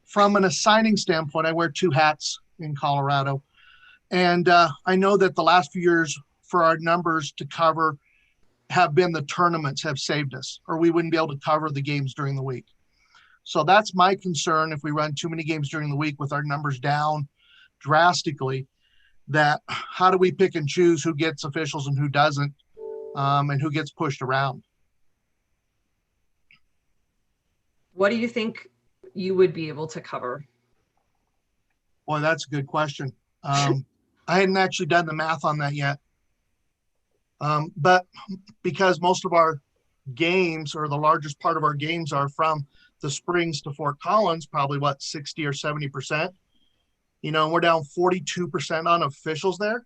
From an assigning standpoint, I wear 2 hats in Colorado. And I know that the last few years for our numbers to cover have been the tournaments have saved us, or we wouldn't be able to cover the games during the week. So that's my concern if we run too many games during the week with our numbers down drastically. that how do we pick and choose who gets officials and who doesn't, and who gets pushed around? What do you think you would be able to cover? Boy, that's a good question. I hadn't actually done the math on that yet. But because most of our games, or the largest part of our games, are from the Springs to Fort Collins, probably what, 60 or 70%, you know, and we're down 42% on officials there.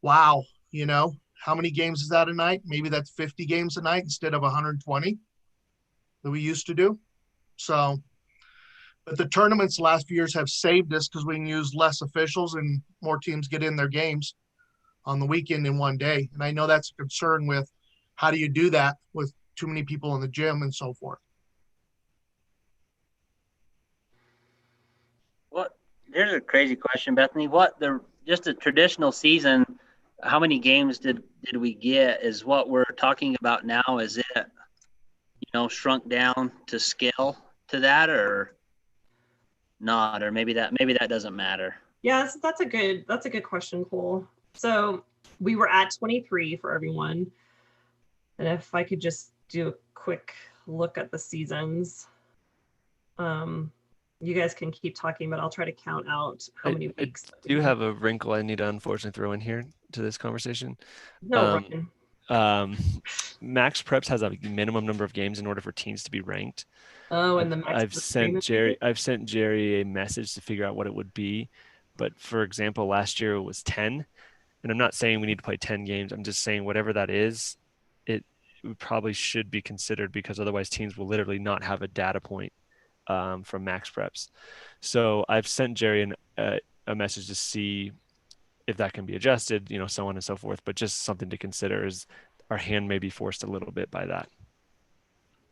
Wow. You know, how many games is that a night? Maybe that's 50 games a night instead of 120 that we used to do. So, but the tournaments the last few years have saved us because we can use less officials and more teams get in their games on the weekend in one day. And I know that's a concern with how do you do that with too many people in the gym and so forth. What? Here's a crazy question, Bethany. Just a traditional season, how many games did we get is what we're talking about now? Is it, you know, shrunk down to scale to that, or not? Or maybe that doesn't matter. Yeah, that's a good question, Cole. So we were at 23 for everyone. And if I could just do a quick look at the seasons. You guys can keep talking, but I'll try to count out how many weeks. I do have a wrinkle I need to unfortunately throw in here to this conversation. No, Max Preps has a minimum number of games in order for teams to be ranked. Oh, and the Max I've sent Jerry a message to figure out what it would be. But for example, last year it was 10. And I'm not saying we need to play 10 games. I'm just saying whatever that is, it probably should be considered, because otherwise teams will literally not have a data point from Max Preps. So I've sent Jerry a message to see if that can be adjusted, you know, so on and so forth. But just something to consider is our hand may be forced a little bit by that.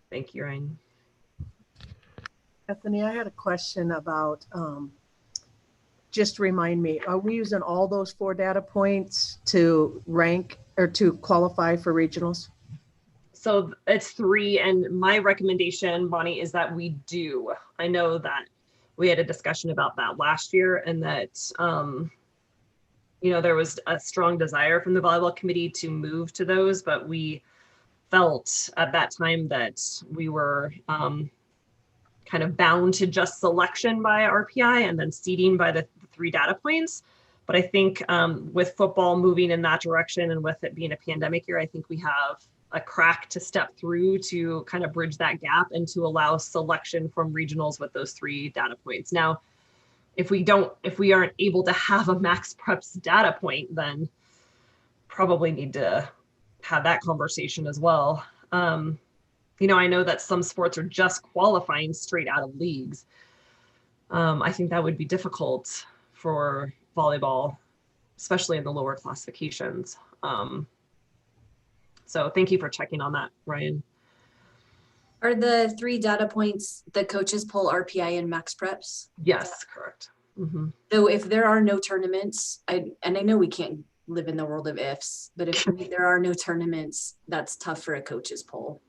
Thank you, Ryan. Bethany, I had a question about, just remind me, are we using all those 4 data points to rank or to qualify for regionals? So it's 3, and my recommendation, Bonnie, is that we do. I know that we had a discussion about that last year, and that, you know, there was a strong desire from the volleyball committee to move to those, but we felt at that time that we were kind of bound to just selection by RPI and then seeding by the 3 data points. But I think with football moving in that direction, and with it being a pandemic year, I think we have a crack to step through to kind of bridge that gap and to allow selection from regionals with those 3 data points. Now, if we aren't able to have a Max Preps data point, then probably need to have that conversation as well. You know, I know that some sports are just qualifying straight out of leagues. I think that would be difficult for volleyball, especially in the lower classifications. So thank you for checking on that, Ryan. Are the 3 data points the coaches poll RPI and Max Preps? Yes, correct. Mm-hmm. So if there are no tournaments, and I know we can't live in the world of ifs, but if there are no tournaments, that's tough for a coaches poll,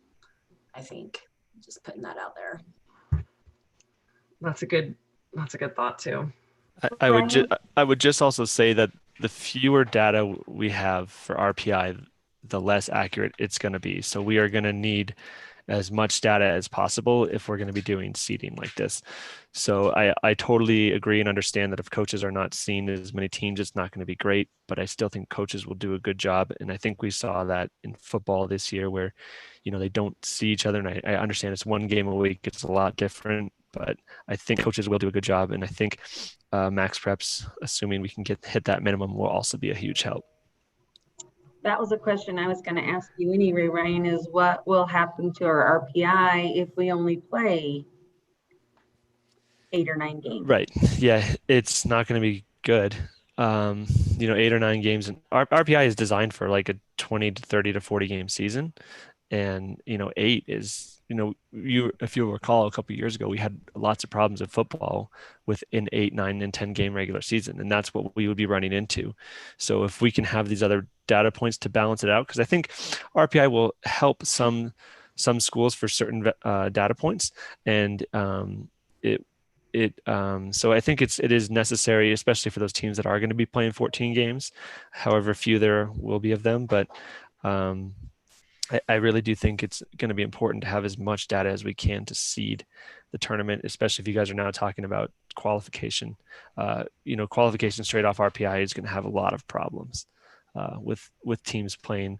I think. Just putting that out there. That's a good thought too. I would just also say that the fewer data we have for RPI, the less accurate it's going to be. So we are going to need as much data as possible if we're going to be doing seeding like this. So I totally agree and understand that if coaches are not seeing as many teams, it's not going to be great, but I still think coaches will do a good job. And I think we saw that in football this year where, you know, they don't see each other. And I understand it's 1 game a week. It's a lot different, but I think coaches will do a good job. And I think Max Preps, assuming we can hit that minimum, will also be a huge help. That was a question I was going to ask you anyway, Ryan, is what will happen to our RPI if we only play 8 or 9 games? Right. Yeah, it's not going to be good. You know, 8 or 9 games. And RPI is designed for like a 20 to 30 to 40 game season. And, you know, 8 is, you know, if you recall a couple of years ago, we had lots of problems in football with an 8, 9, and 10 game regular season. And that's what we would be running into. So if we can have these other data points to balance it out, because I think RPI will help some schools for certain data points, and So I think it is necessary, especially for those teams that are going to be playing 14 games, however few there will be of them. But I really do think it's going to be important to have as much data as we can to seed the tournament, especially if you guys are now talking about qualification. Qualification straight off RPI is going to have a lot of problems with teams playing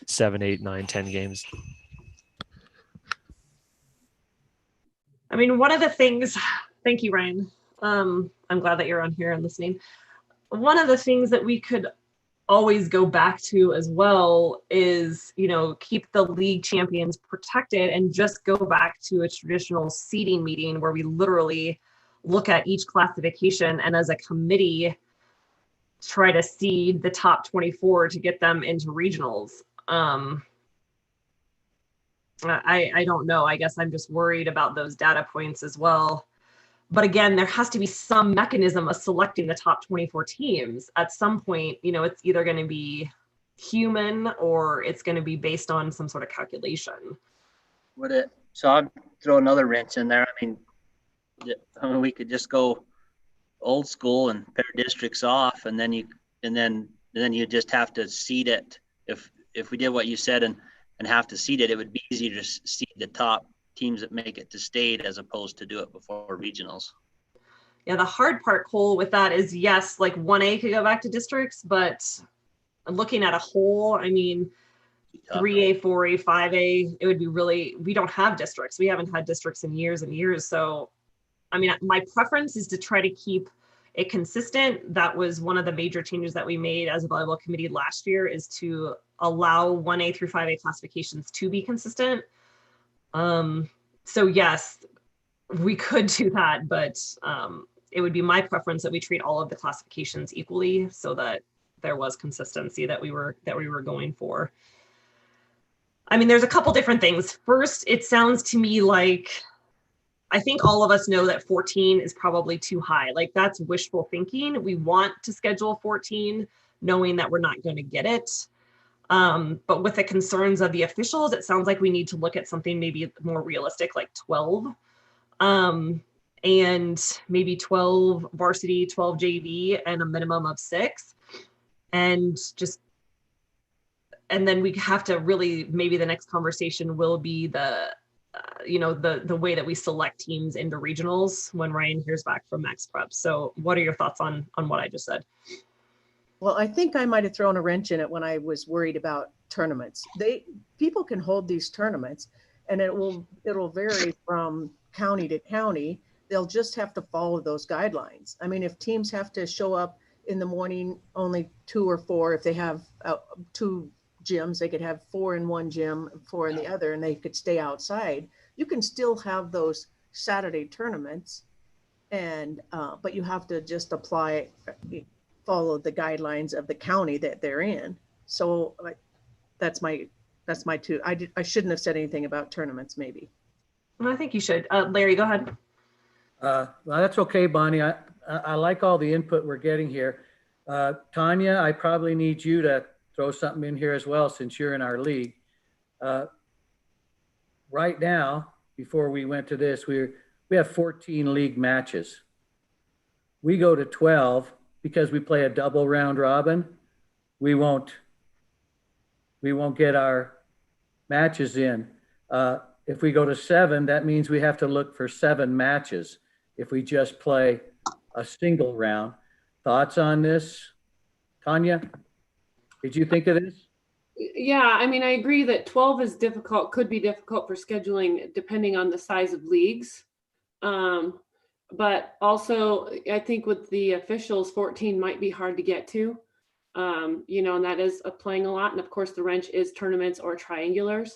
7, 8, 9, 10 games. I mean, one of the things, thank you, Ryan. I'm glad that you're on here and listening. One of the things that we could always go back to as well is, keep the league champions protected and just go back to a traditional seeding meeting where we literally look at each classification and as a committee try to seed the top 24 to get them into regionals. I don't know. I guess I'm just worried about those data points as well. But again, there has to be some mechanism of selecting the top 24 teams. At some point, it's either going to be human or it's going to be based on some sort of calculation. So I'll throw another wrench in there. I mean, we could just go old school and pair districts off, and then you just have to seed it. If we did what you said and have to seed it, it would be easier to seed the top teams that make it to state as opposed to do it before regionals. Yeah, the hard part, Cole, with that is yes, like 1A could go back to districts, but looking at a whole, I mean, 3A, 4A, 5A, it would be we don't have districts. We haven't had districts in years and years. So, I mean, my preference is to try to keep it consistent. That was one of the major changes that we made as a volleyball committee last year, is to allow 1A through 5A classifications to be consistent. So yes, we could do that, but it would be my preference that we treat all of the classifications equally so that there was consistency that we were going for. I mean, there's a couple different things. First, it sounds to me like, I think all of us know that 14 is probably too high. Like, that's wishful thinking. We want to schedule 14 knowing that we're not going to get it. But with the concerns of the officials, it sounds like we need to look at something maybe more realistic, like 12, and maybe 12 varsity, 12 JV, and a minimum of 6. And then we have to really, maybe the next conversation will be the way that we select teams into regionals when Ryan hears back from Max Prep. So what are your thoughts on what I just said? Well, I think I might have thrown a wrench in it when I was worried about tournaments. People can hold these tournaments, and it'll vary from county to county. They'll just have to follow those guidelines. I mean, if teams have to show up in the morning, only 2 or 4. If they have 2 gyms, they could have 4 in one gym, 4 in the other, and they could stay outside. You can still have those Saturday tournaments, and but you have to just follow the guidelines of the county that they're in. So that's my 2. I shouldn't have said anything about tournaments, maybe. Well, I think you should. Larry, go ahead. Well, that's okay, Bonnie. I like all the input we're getting here. Tanya, I probably need you to throw something in here as well, since you're in our league. Right now, before we went to this, we have 14 league matches. We go to 12 because we play a double round robin. We won't get our matches in. If we go to 7, that means we have to look for 7 matches if we just play a single round. Thoughts on this, Tanya? Did you think of this? Yeah, I mean, I agree that 12 is difficult, could be difficult for scheduling depending on the size of leagues. But also, I think with the officials, 14 might be hard to get to, and that is playing a lot. And of course, the wrench is tournaments or triangulars.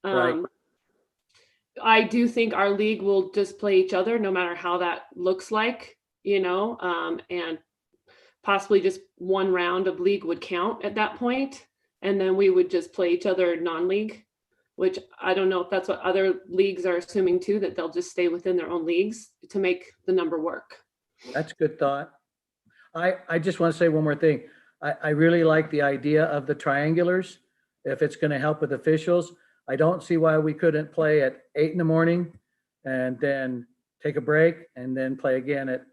Right. I do think our league will just play each other no matter how that looks like, and possibly just one round of league would count at that point. And then we would just play each other non-league, which I don't know if that's what other leagues are assuming too, that they'll just stay within their own leagues to make the number work. That's a good thought. I just want to say one more thing. I really like the idea of the triangulars. If it's going to help with officials, I don't see why we couldn't play at 8 in the morning and then take a break, and then play again at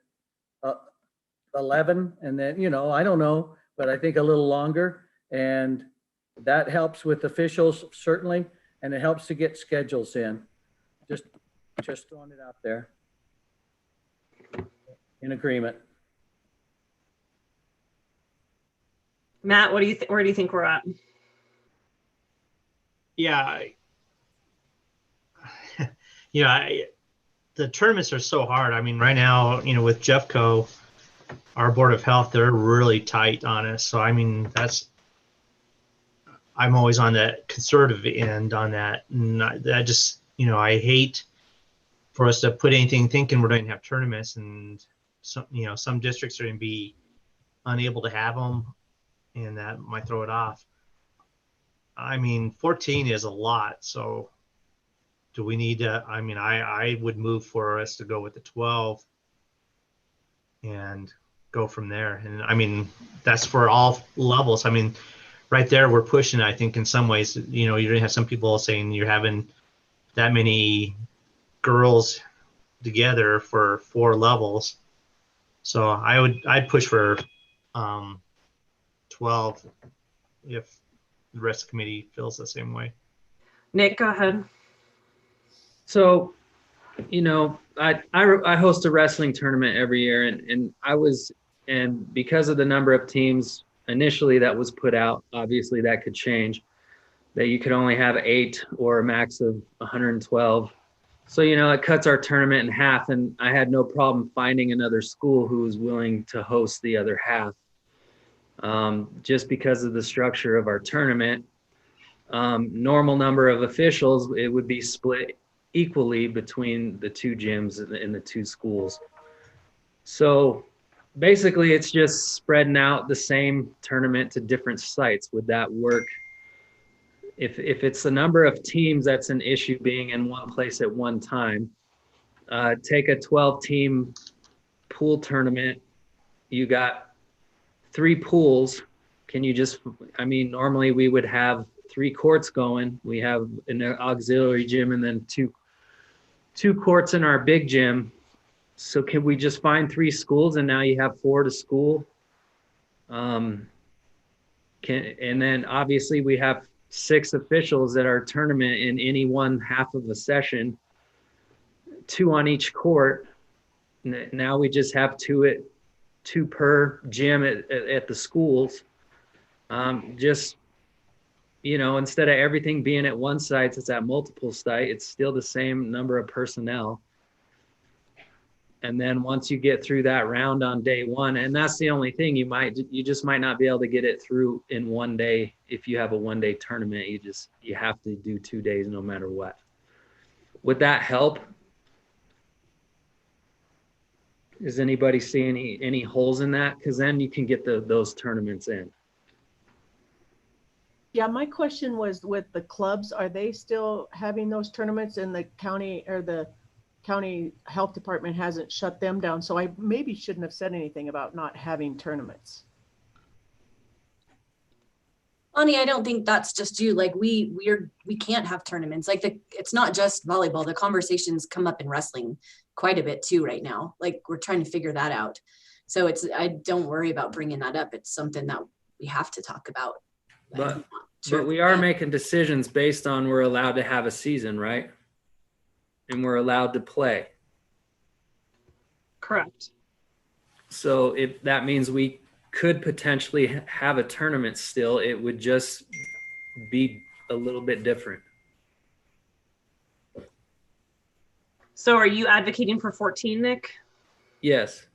11, and then, I don't know, but I think a little longer. And that helps with officials, certainly, and it helps to get schedules in. Just throwing it out there. In agreement. Matt, what do you where do you think we're at? Yeah. The tournaments are so hard. I mean, right now, with Jeffco, our Board of Health, they're really tight on us. So, I mean, I'm always on the conservative end on that. And I just, I hate for us to put anything thinking we're going to have tournaments, and some districts are going to be unable to have them, and that might throw it off. I mean, 14 is a lot. So do we need to, I would move for us to go with the 12 and go from there. And I mean, that's for all levels. I mean, right there, we're pushing, I think, in some ways. You're going to have some people saying you're having that many girls together for 4 levels. So I'd push for 12 if the rest of the committee feels the same way. Nick, go ahead. So, I host a wrestling tournament every year, and because of the number of teams initially that was put out, obviously that could change, that you could only have 8 or a max of 112. So, it cuts our tournament in half, and I had no problem finding another school who was willing to host the other half. Just because of the structure of our tournament, normal number of officials, it would be split equally between the 2 gyms in the 2 schools. So basically it's just spreading out the same tournament to different sites. Would that work? If it's the number of teams that's an issue being in one place at one time, take a 12-team pool tournament. You got 3 pools. Can you normally we would have 3 courts going. We have an auxiliary gym and then two courts in our big gym. So can we just find 3 schools and now you have 4 to school? And then obviously we have 6 officials at our tournament in any one half of a session, 2 on each court. Now we just have 2 per gym at the schools. Instead of everything being at one site, it's at multiple sites. It's still the same number of personnel. And then once you get through that round on day 1, and that's the only thing, you just might not be able to get it through in one day. If you have a one-day tournament, you have to do 2 days no matter what. Would that help? Does anybody see any holes in that? Because then you can get those tournaments in. Yeah, my question was with the clubs, are they still having those tournaments, and the county or the county health department hasn't shut them down? So I maybe shouldn't have said anything about not having tournaments. Ani, I don't think that's just you. Like we can't have tournaments. Like it's not just volleyball. The conversations come up in wrestling quite a bit too right now. Like we're trying to figure that out. So I don't worry about bringing that up. It's something that we have to talk about. But we are making decisions based on we're allowed to have a season, right? And we're allowed to play. Correct. So if that means we could potentially have a tournament still, it would just be a little bit different. So are you advocating for 14, Nick? Yes.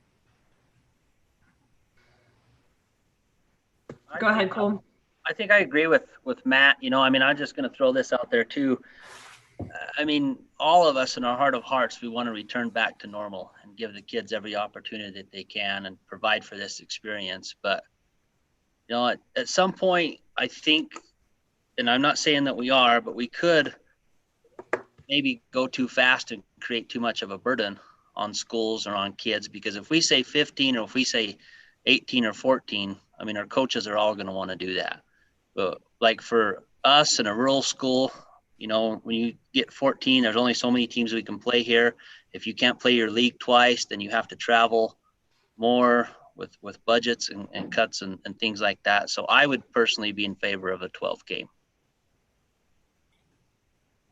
Go ahead, Cole. I think I agree with Matt. I'm just going to throw this out there too. All of us in our heart of hearts, we want to return back to normal and give the kids every opportunity that they can and provide for this experience. But, at some point, I think, and I'm not saying that we are, but we could maybe go too fast and create too much of a burden on schools or on kids. Because if we say 15 or if we say 18 or 14, our coaches are all going to want to do that. But like for us in a rural school, You know, when you get 14, there's only so many teams we can play here. If you can't play your league twice, then you have to travel more with budgets and cuts and things like that. So I would personally be in favor of a 12 game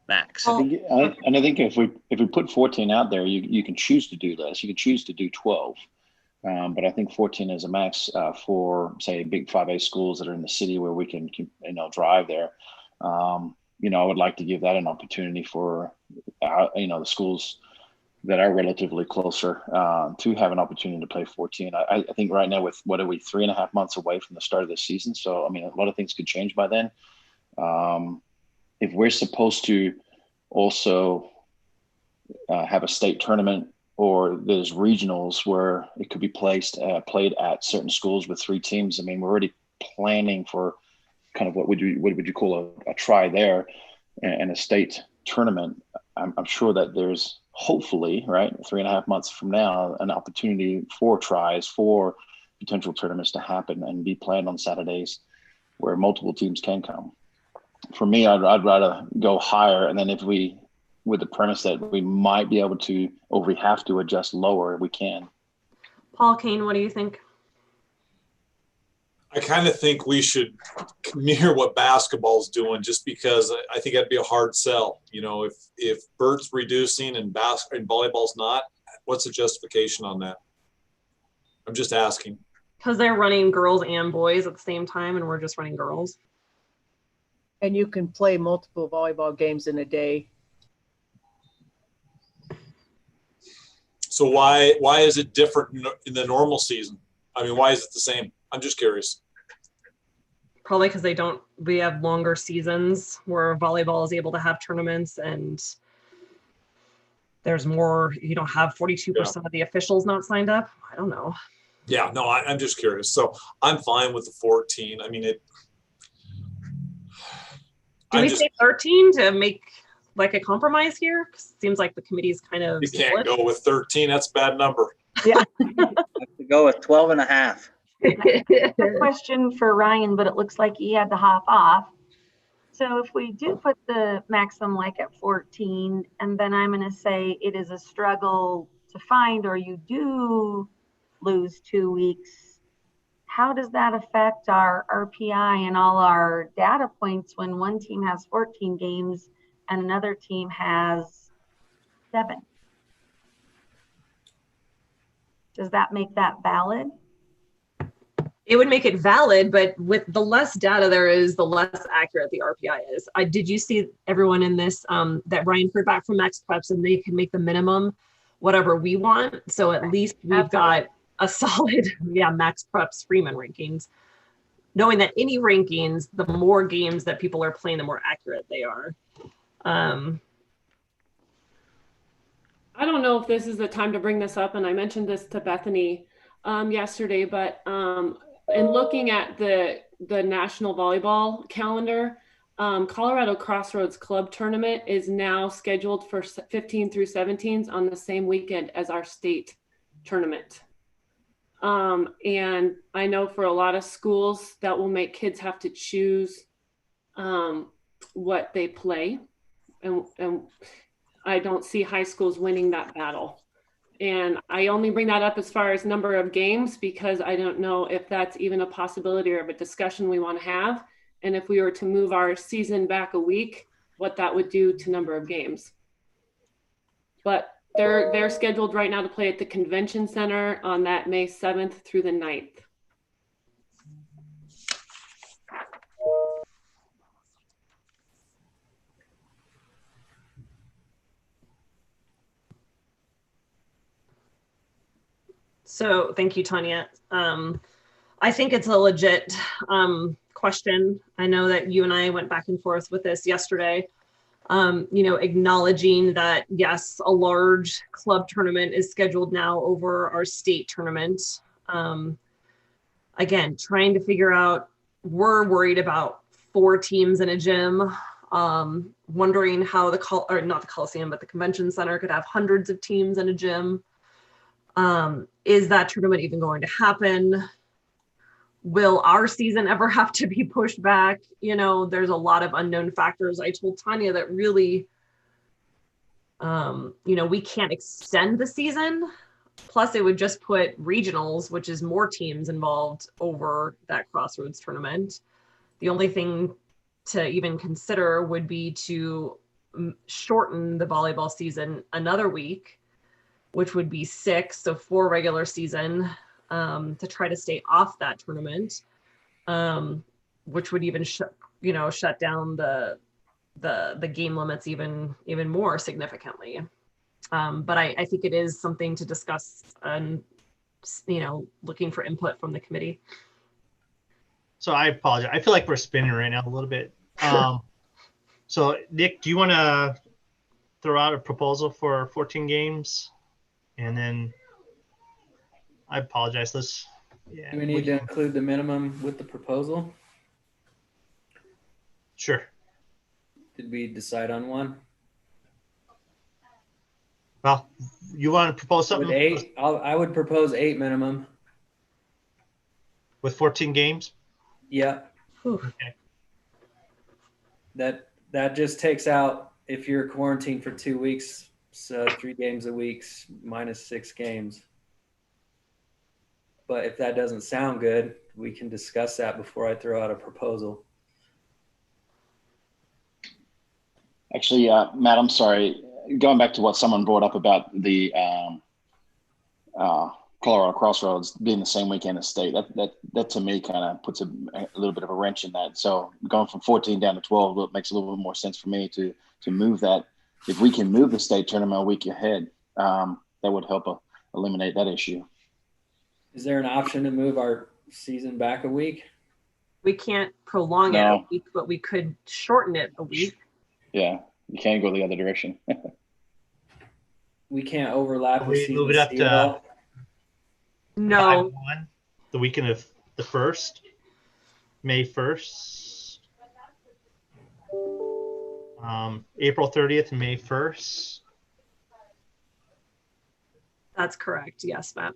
max. I think if we put 14 out there, you can choose to do less. You can choose to do 12. But I think 14 is a max for, say, big 5A schools that are in the city where we can drive there. I would like to give that an opportunity for, the schools that are relatively closer to have an opportunity to play 14. I think right now with, what are we, 3.5 months away from the start of the season? So, I mean, a lot of things could change by then. If we're supposed to also have a state tournament, or there's regionals where it could be played at certain schools with 3 teams. I mean, we're already planning for kind of what would you call a try there and a state tournament. I'm sure that there's hopefully, right, 3.5 months from now, an opportunity for tries, for potential tournaments to happen and be planned on Saturdays where multiple teams can come. For me, I'd rather go higher, and then with the premise that we might be able to, or we have to adjust lower, we can. Paul Kane, what do you think? I kind of think we should mirror what basketball's doing, just because I think that'd be a hard sell. You know, if Bert's reducing and volleyball's not, what's the justification on that? I'm just asking. Because they're running girls and boys at the same time, and we're just running girls. And you can play multiple volleyball games in a day. So why is it different in the normal season? I mean, why is it the same? I'm just curious. Probably because we have longer seasons where volleyball is able to have tournaments, and there's more, you don't have 42% of the officials not signed up. I don't know. Yeah, no, I'm just curious. So I'm fine with the 14. I mean, Do we say 13 to make like a compromise here? 'Cause it seems like the committee's kind of You can't go with 13. That's a bad number. Yeah. Have to go with 12 and a half. A question for Ryan, but it looks like he had to hop off. So if we do put the maximum like at 14, and then I'm going to say it is a struggle to find, or you do lose 2 weeks, how does that affect our RPI and all our data points when one team has 14 games and another team has 7? Does that make that valid? It would make it valid, but with the less data there is, the less accurate the RPI is. Did you see everyone in this that Ryan heard back from Max Preps, and they can make the minimum whatever we want? So at least we've got a solid, Max Preps Freeman rankings. Knowing that any rankings, the more games that people are playing, the more accurate they are. I don't know if this is the time to bring this up, and I mentioned this to Bethany yesterday, but in looking at the national volleyball calendar, Colorado Crossroads Club Tournament is now scheduled for 15 through 17s on the same weekend as our state tournament. And I know for a lot of schools that will make kids have to choose what they play. And I don't see high schools winning that battle. And I only bring that up as far as number of games, because I don't know if that's even a possibility or of a discussion we want to have. And if we were to move our season back a week, what that would do to number of games. But they're scheduled right now to play at the Convention Center on that May 7th through the 9th. So thank you, Tanya. I think it's a legit question. I know that you and I went back and forth with this yesterday. Acknowledging that, yes, a large club tournament is scheduled now over our state tournament. Again, trying to figure out, we're worried about 4 teams in a gym, wondering how not the Coliseum, but the Convention Center could have hundreds of teams in a gym. Is that tournament even going to happen? will our season ever have to be pushed back? You know, there's a lot of unknown factors. I told Tanya that really, you know, we can't extend the season. Plus, it would just put regionals, which is more teams involved, over that Crossroads tournament. The only thing to even consider would be to shorten the volleyball season another week, which would be 6, so 4 regular season, to try to stay off that tournament, which would even shut down the game limits even more significantly. But I think it is something to discuss, and looking for input from the committee. So I apologize. I feel like we're spinning right now a little bit. So Nick, do you want to throw out a proposal for 14 games? And then I apologize. Do we need to include the minimum with the proposal? Sure. Did we decide on one? Well, you want to propose something? With 8, I would propose 8 minimum. With 14 games? Yeah. Okay. That just takes out, if you're quarantined for 2 weeks, so 3 games a week minus 6 games. But if that doesn't sound good, we can discuss that before I throw out a proposal. Actually, Matt, I'm sorry. Going back to what someone brought up about the Colorado Crossroads being the same weekend as state, that to me kind of puts a little bit of a wrench in that. So going from 14 down to 12 makes a little bit more sense for me to move that. If we can move the state tournament a week ahead, that would help eliminate that issue. Is there an option to move our season back a week? We can't prolong it a week, but we could shorten it a week. Yeah, you can't go the other direction. We can't overlap with season move it up to no. 5-1, the weekend of the 1st, May 1st, April 30th, and May 1st. That's correct. Yes, Matt.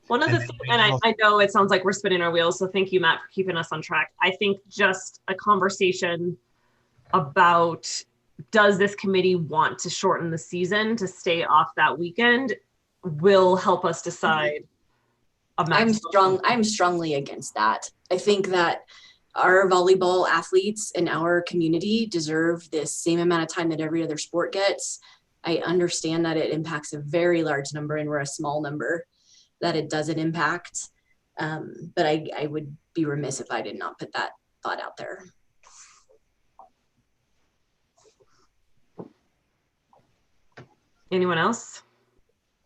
One of the things, and I know it sounds like we're spinning our wheels, so thank you, Matt, for keeping us on track. I think just a conversation about, does this committee want to shorten the season to stay off that weekend, will help us decide a maximum. I'm strongly against that. I think that our volleyball athletes in our community deserve the same amount of time that every other sport gets. I understand that it impacts a very large number, and we're a small number that it doesn't impact. But I would be remiss if I did not put that thought out there. Anyone else?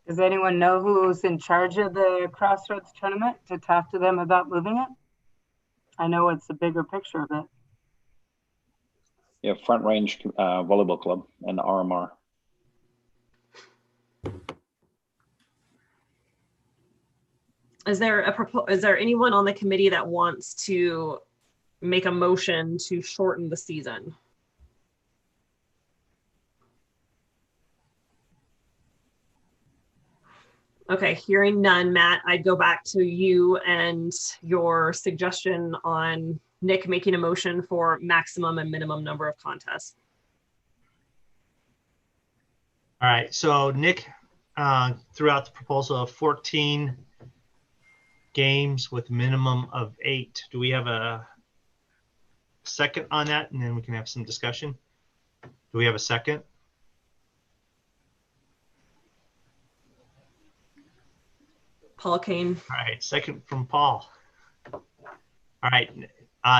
Does anyone know who's in charge of the Crossroads tournament to talk to them about moving it? I know it's a bigger picture of it. Yeah, Front Range Volleyball Club and the RMR. Is there anyone on the committee that wants to make a motion to shorten the season? Okay, hearing none, Matt, I'd go back to you and your suggestion on Nick making a motion for maximum and minimum number of contests. All right, so Nick threw out the proposal of 14 games with minimum of 8. Do we have a second on that? And then we can have some discussion. Do we have a second? Paul Kane. All right, second from Paul. All right,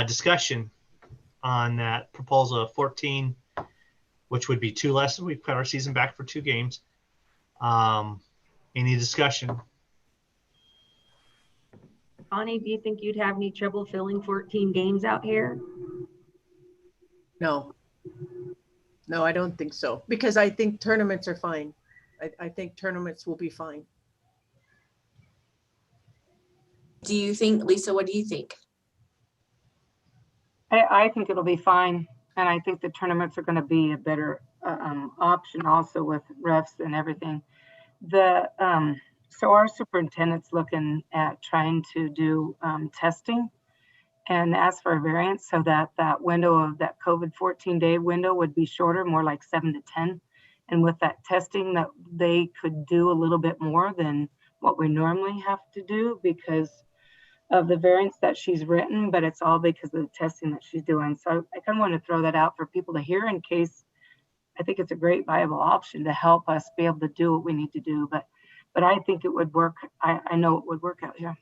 discussion on that proposal of 14, which would be 2 less. We've cut our season back for 2 games. Any discussion? Bonnie, do you think you'd have any trouble filling 14 games out here? No, I don't think so, because I think tournaments are fine. I think tournaments will be fine. Do you think, Lisa, what do you think? I think it'll be fine. And I think the tournaments are going to be a better option also with refs and everything. So our superintendent's looking at trying to do testing and ask for a variance so that that window of that COVID 14-day window would be shorter, more like 7 to 10. And with that testing, that they could do a little bit more than what we normally have to do because of the variance that she's written, but it's all because of the testing that she's doing. So I kind of want to throw that out for people to hear in case. I think it's a great viable option to help us be able to do what we need to do. But I think it would work. I know it would work out here.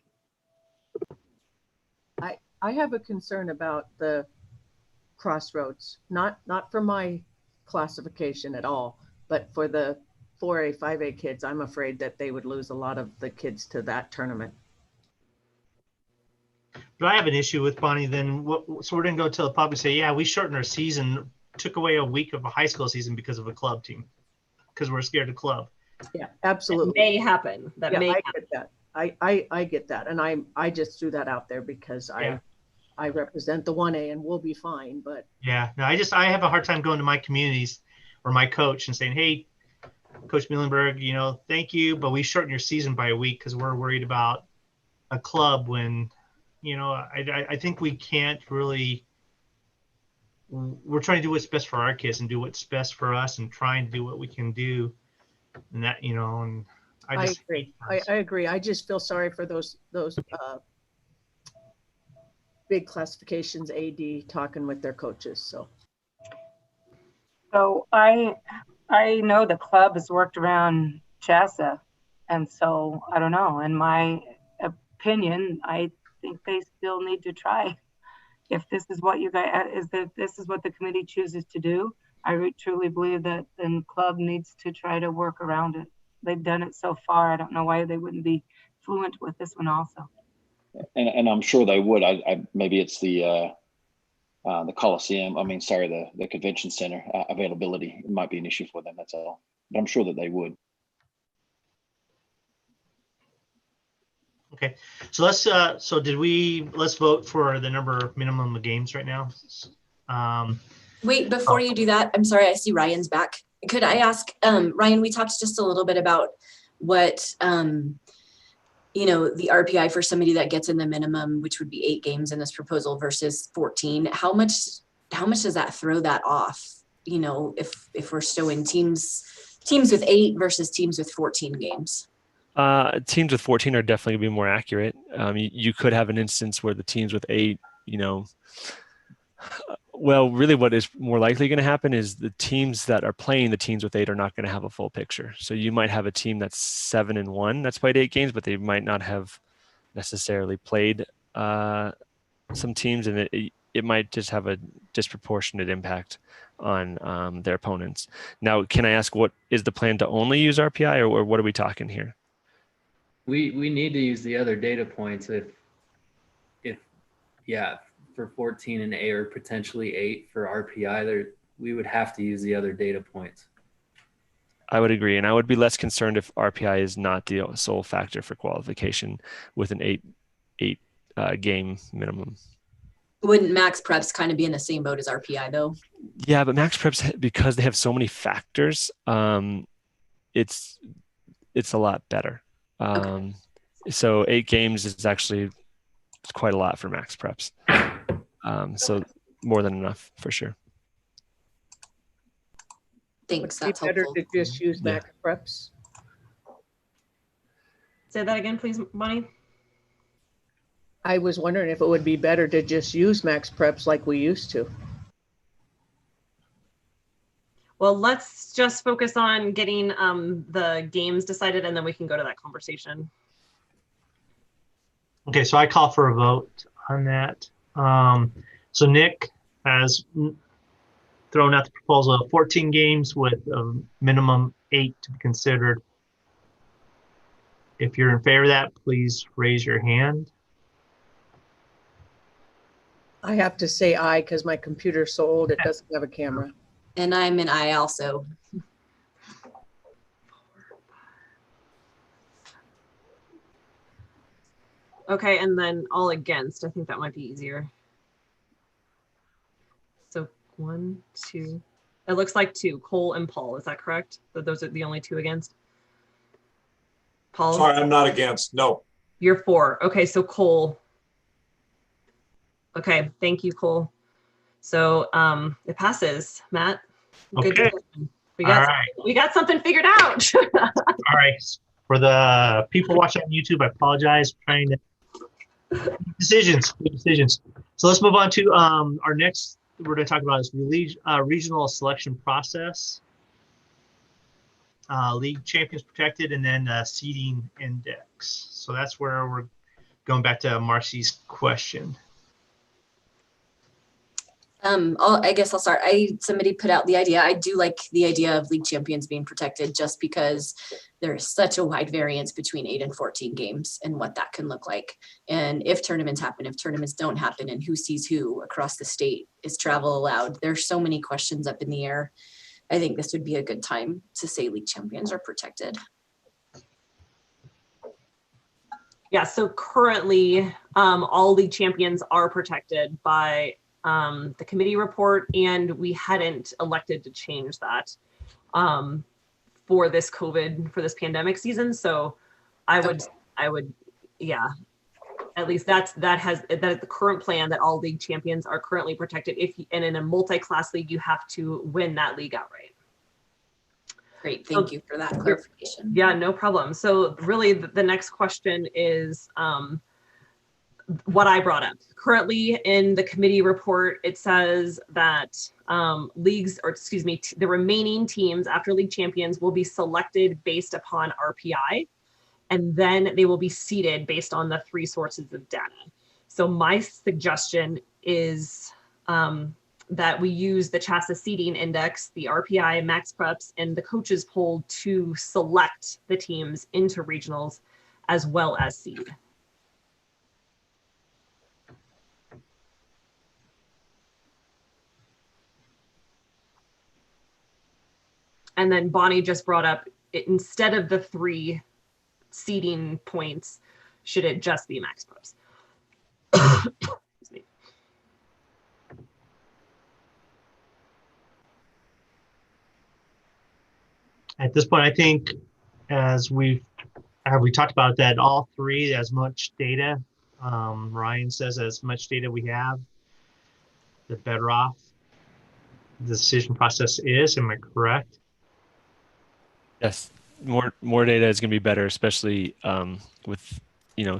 I have a concern about the crossroads, not for my classification at all, but for the 4A, 5A kids. I'm afraid that they would lose a lot of the kids to that tournament. But I have an issue with Bonnie. Then so we're gonna go tell the public, say, yeah, we shortened our season, took away a week of a high school season because of a club team, because we're scared of club. Yeah, absolutely. It may happen. That yeah, may I happen. get that. I get that, and I just threw that out there because I represent the 1A and we'll be fine. But yeah, no, I have a hard time going to my communities or my coach and saying, hey, Coach Muhlenberg, thank you, but we shortened your season by a week because we're worried about a club. When I think we can't really. We're trying to do what's best for our kids and do what's best for us and trying to do what we can do, and that and I agree. I agree. I just feel sorry for those big classifications AD talking with their coaches. So I know the club has worked around CHSAA, and so I don't know. In my opinion, I think they still need to try. If this is what you guys this is what the committee chooses to do, I truly believe that the club needs to try to work around it. They've done it so far. I don't know why they wouldn't be fluent with this one also. And I'm sure they would. Maybe it's the Coliseum. The convention center availability. It might be an issue for them. That's all. But I'm sure that they would. Okay, so let's vote for the number minimum of games right now. Wait, before you do that, I'm sorry, I see Ryan's back. Could I ask, Ryan, we talked just a little bit about what, the RPI for somebody that gets in the minimum, which would be 8 games in this proposal versus 14. How much does that throw that off? If we're showing teams with 8 versus teams with 14 games. Teams with 14 are definitely going to be more accurate. You could have an instance where the teams with 8, well, really what is more likely going to happen is the teams that are playing the teams with 8 are not going to have a full picture. So you might have a team that's 7-1 that's played 8 games, but they might not have necessarily played some teams, and it might just have a disproportionate impact on their opponents. Now, can I ask, what is the plan to only use RPI, or what are we talking here? We need to use the other data points if for 14 and 8 or potentially 8 for RPI, we would have to use the other data points. I would agree, and I would be less concerned if RPI is not the sole factor for qualification with an 8 game minimum. Wouldn't Max Preps kind of be in the same boat as RPI though? Yeah, but Max Preps, because they have so many factors, it's a lot better. Okay. So 8 games is actually quite a lot for Max Preps. So more than enough for sure. Thanks. Would it be better to just use Max Preps? Say that again, please, Bonnie. I was wondering if it would be better to just use Max Preps like we used to. Well, let's just focus on getting the games decided, and then we can go to that conversation. Okay, so I call for a vote on that. So Nick has thrown out the proposal of 14 games with a minimum 8 to be considered. If you're in favor of that, please raise your hand. I have to say aye because my computer's so old it doesn't have a camera. And I'm an aye also. Okay, and then all against. I think that might be easier. So 1, 2. It looks like 2. Cole and Paul. Is that correct? That those are the only 2 against? Paul? Sorry, I'm not against. No. You're for. Okay, so Cole. Okay, thank you, Cole. So it passes, Matt. Good Okay. discussion. All right. We got something figured out. All right. For the people watching on YouTube, I apologize for trying to decisions. So let's move on to our next. We're going to talk about is regional selection process, league champions protected, and then seeding index. So that's where we're going back to Marcy's question. I guess I'll start. Somebody put out the idea. I do like the idea of league champions being protected just because there's such a wide variance between 8 and 14 games and what that can look like. And if tournaments happen, if tournaments don't happen, and who sees who across the state, is travel allowed? There's so many questions up in the air. I think this would be a good time to say league champions are protected. Yeah, so currently all league champions are protected by the committee report, and we hadn't elected to change that for this pandemic season. So I would, yeah, at least that is the current plan, that all league champions are currently protected. And in a multi-class league, you have to win that league outright. Great, thank you for that clarification. Yeah, no problem. So really the next question is what I brought up. Currently in the committee report, it says that the remaining teams after league champions will be selected based upon RPI, and then they will be seeded based on the 3 sources of data. So my suggestion is that we use the CHSAA seeding index, the RPI, max preps, and the coaches poll to select the teams into regionals as well as seed. And then Bonnie just brought up, instead of the 3 seeding points, should it just be max preps? Excuse me. At this point, I think as we talked about that, all 3, as much data, Ryan says, as much data we have, the better off the decision process is. Am I correct? Yes, more data is going to be better, especially with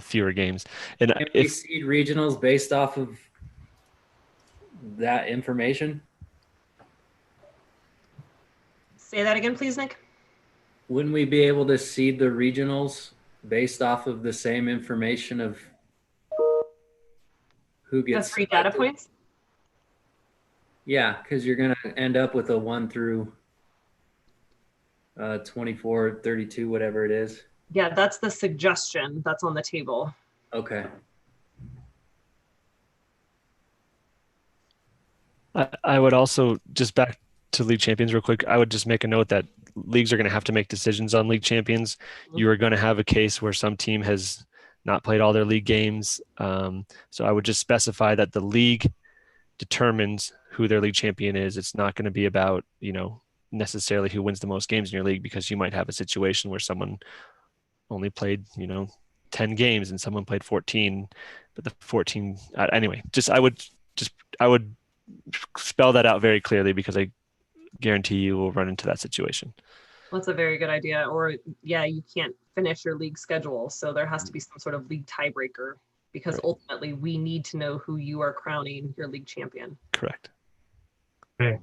fewer games. And Can we seed regionals based off of that information? Say that again, please, Nick. Wouldn't we be able to seed the regionals based off of the same information of who gets the 3 data points? Yeah, because you're going to end up with a 1 through 24, 32, whatever it is. Yeah, that's the suggestion that's on the table. Okay. I would also, just back to league champions real quick, I would just make a note that leagues are going to have to make decisions on league champions. You are going to have a case where some team has not played all their league games. So I would just specify that the league determines who their league champion is. It's not going to be about, necessarily who wins the most games in your league, because you might have a situation where someone only played, 10 games and someone played 14, but the 14, anyway, I would spell that out very clearly, because I guarantee you will run into that situation. That's a very good idea. Or yeah, you can't finish your league schedule. So there has to be some sort of league tiebreaker, because ultimately we need to know who you are crowning your league champion. Correct. Okay.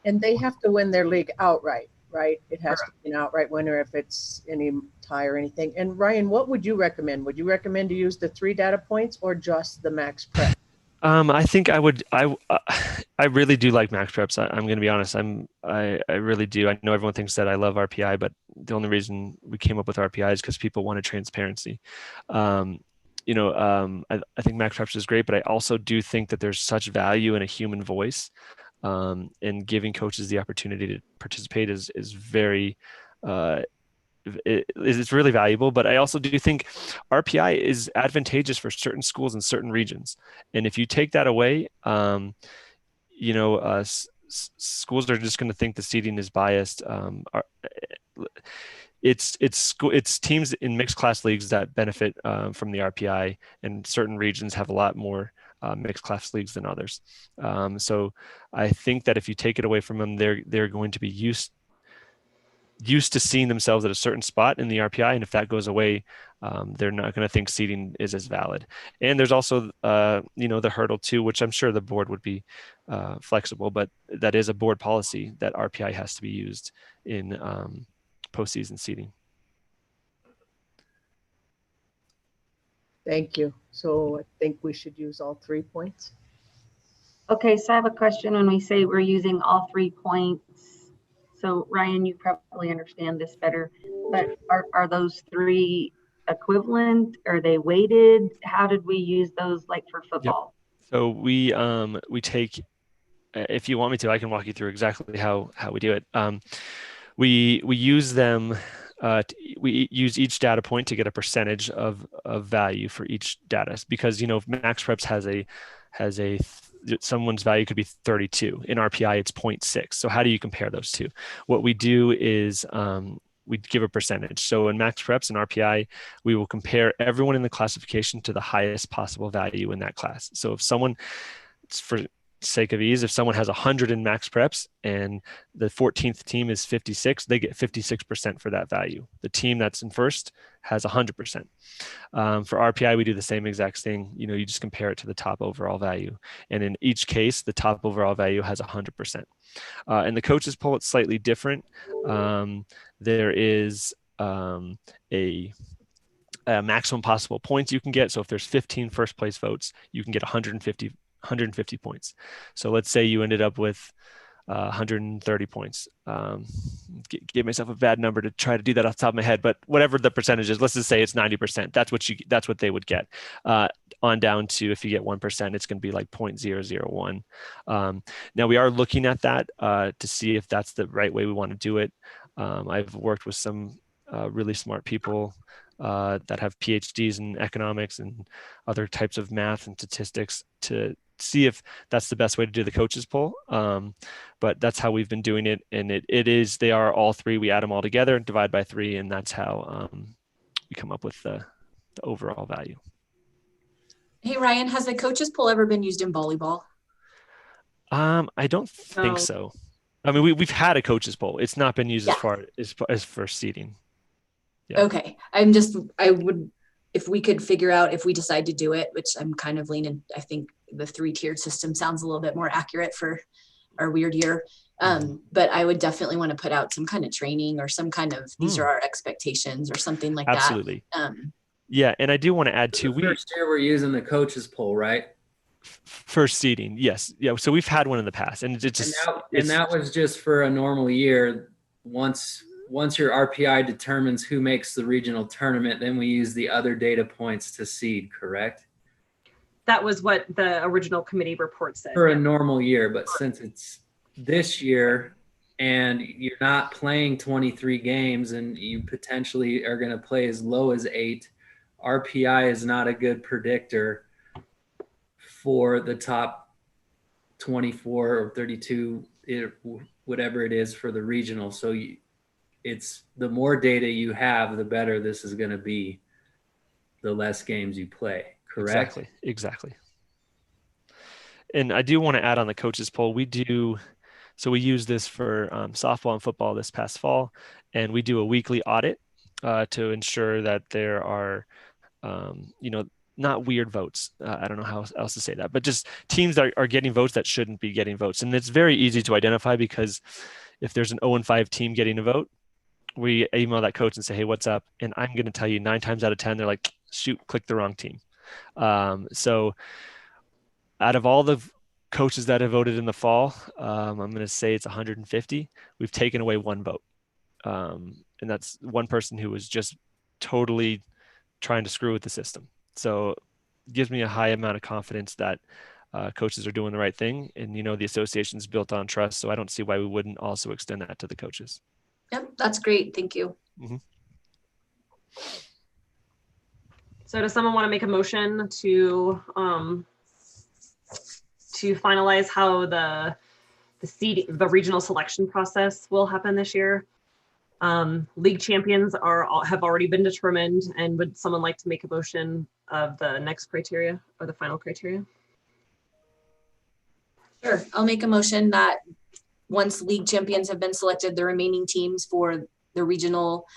And they have to win their league outright, right? It has to be an outright winner if it's any tie or anything. And Ryan, what would you recommend? Would you recommend to use the 3 data points or just the max prep? I think I would. I really do like max preps. I'm going to be honest. I really do. I know everyone thinks that I love RPI, but the only reason we came up with RPI is because people wanted transparency. I think max preps is great, but I also do think that there's such value in a human voice. And giving coaches the opportunity to participate is very, it's really valuable. But I also do think RPI is advantageous for certain schools in certain regions. And if you take that away, schools are just going to think the seeding is biased. it's teams in mixed class leagues that benefit from the RPI, and certain regions have a lot more mixed class leagues than others. So I think that if you take it away from them, they're going to be used to seeing themselves at a certain spot in the RPI, and if that goes away, they're not going to think seeding is as valid. And there's also the hurdle too, which I'm sure the board would be flexible, but that is a board policy that RPI has to be used in postseason seeding. Thank you. So I think we should use all 3 points. Okay, so I have a question when we say we're using all 3 points. So Ryan, you probably understand this better, but are those 3 equivalent? Are they weighted? How did we use those like for football? Yep. So we take, if you want me to, I can walk you through exactly how we do it. We use them. We use each data point to get a percentage of value for each data, because max preps has a someone's value could be 32. In RPI, it's 0.6. So how do you compare those two? What we do is we give a percentage. So in max preps and RPI, we will compare everyone in the classification to the highest possible value in that class. So if someone, for sake of ease, if someone has 100 in max preps and the 14th team is 56, they get 56% for that value. The team that's in first has 100%. For RPI, we do the same exact thing. You just compare it to the top overall value. And in each case, the top overall value has 100%. In the coaches poll, it's slightly different. There is a maximum possible points you can get. So if there's 15 first place votes, you can get 150 points. So let's say you ended up with 130 points. Give myself a bad number to try to do that off the top of my head, but whatever the percentage is, let's just say it's 90%. That's what they would get. On down to, if you get 1%, it's going to be like 0.001. Now we are looking at that to see if that's the right way we want to do it. I've worked with some really smart people that have PhDs in economics and other types of math and statistics to see if that's the best way to do the coaches poll. But that's how we've been doing it. And they are all 3. We add them all together, divide by 3, and that's how we come up with the overall value. Hey, Ryan, has the coaches poll ever been used in volleyball? I don't think so. I mean, we've had a coaches poll. It's not been used as for seeding. Yeah. Okay. If we could figure out, if we decide to do it, which I'm kind of leaning, I think the 3-tiered system sounds a little bit more accurate for our weird year. But I would definitely want to put out some kind of training or some kind of, these are our expectations or something like Absolutely. that. Yeah. And I do want to add too, first year we're using the coaches poll, right? First seeding. Yes. Yeah. So we've had one in the past, and that was just for a normal year. Once your RPI determines who makes the regional tournament, then we use the other data points to seed, correct? That was what the original committee report said. For a normal year, but since it's this year and you're not playing 23 games and you potentially are going to play as low as 8, RPI is not a good predictor for the top 24 or 32, whatever it is for the regional. So it's the more data you have, the better this is going to be, the less games you play. Correct? Exactly. And I do want to add on the coaches poll, we use this for softball and football this past fall, and we do a weekly audit to ensure that there are, not weird votes. I don't know how else to say that, but just teams that are getting votes that shouldn't be getting votes. And it's very easy to identify, because if there's an 0-5 team getting a vote, we email that coach and say, hey, what's up? And I'm going to tell you 9 times out of 10, they're like, shoot, click the wrong team. So out of all the coaches that have voted in the fall, I'm going to say it's 150. We've taken away 1 vote. And that's one person who was just totally trying to screw with the system. So it gives me a high amount of confidence that coaches are doing the right thing. And, the association's built on trust. So I don't see why we wouldn't also extend that to the coaches. Yep, that's great. Thank you. Mm-hmm. So does someone want to make a motion to finalize how the regional selection process will happen this year? League champions have already been determined. And would someone like to make a motion of the next criteria or the final criteria? Sure, I'll make a motion that once league champions have been selected, the remaining teams for the regional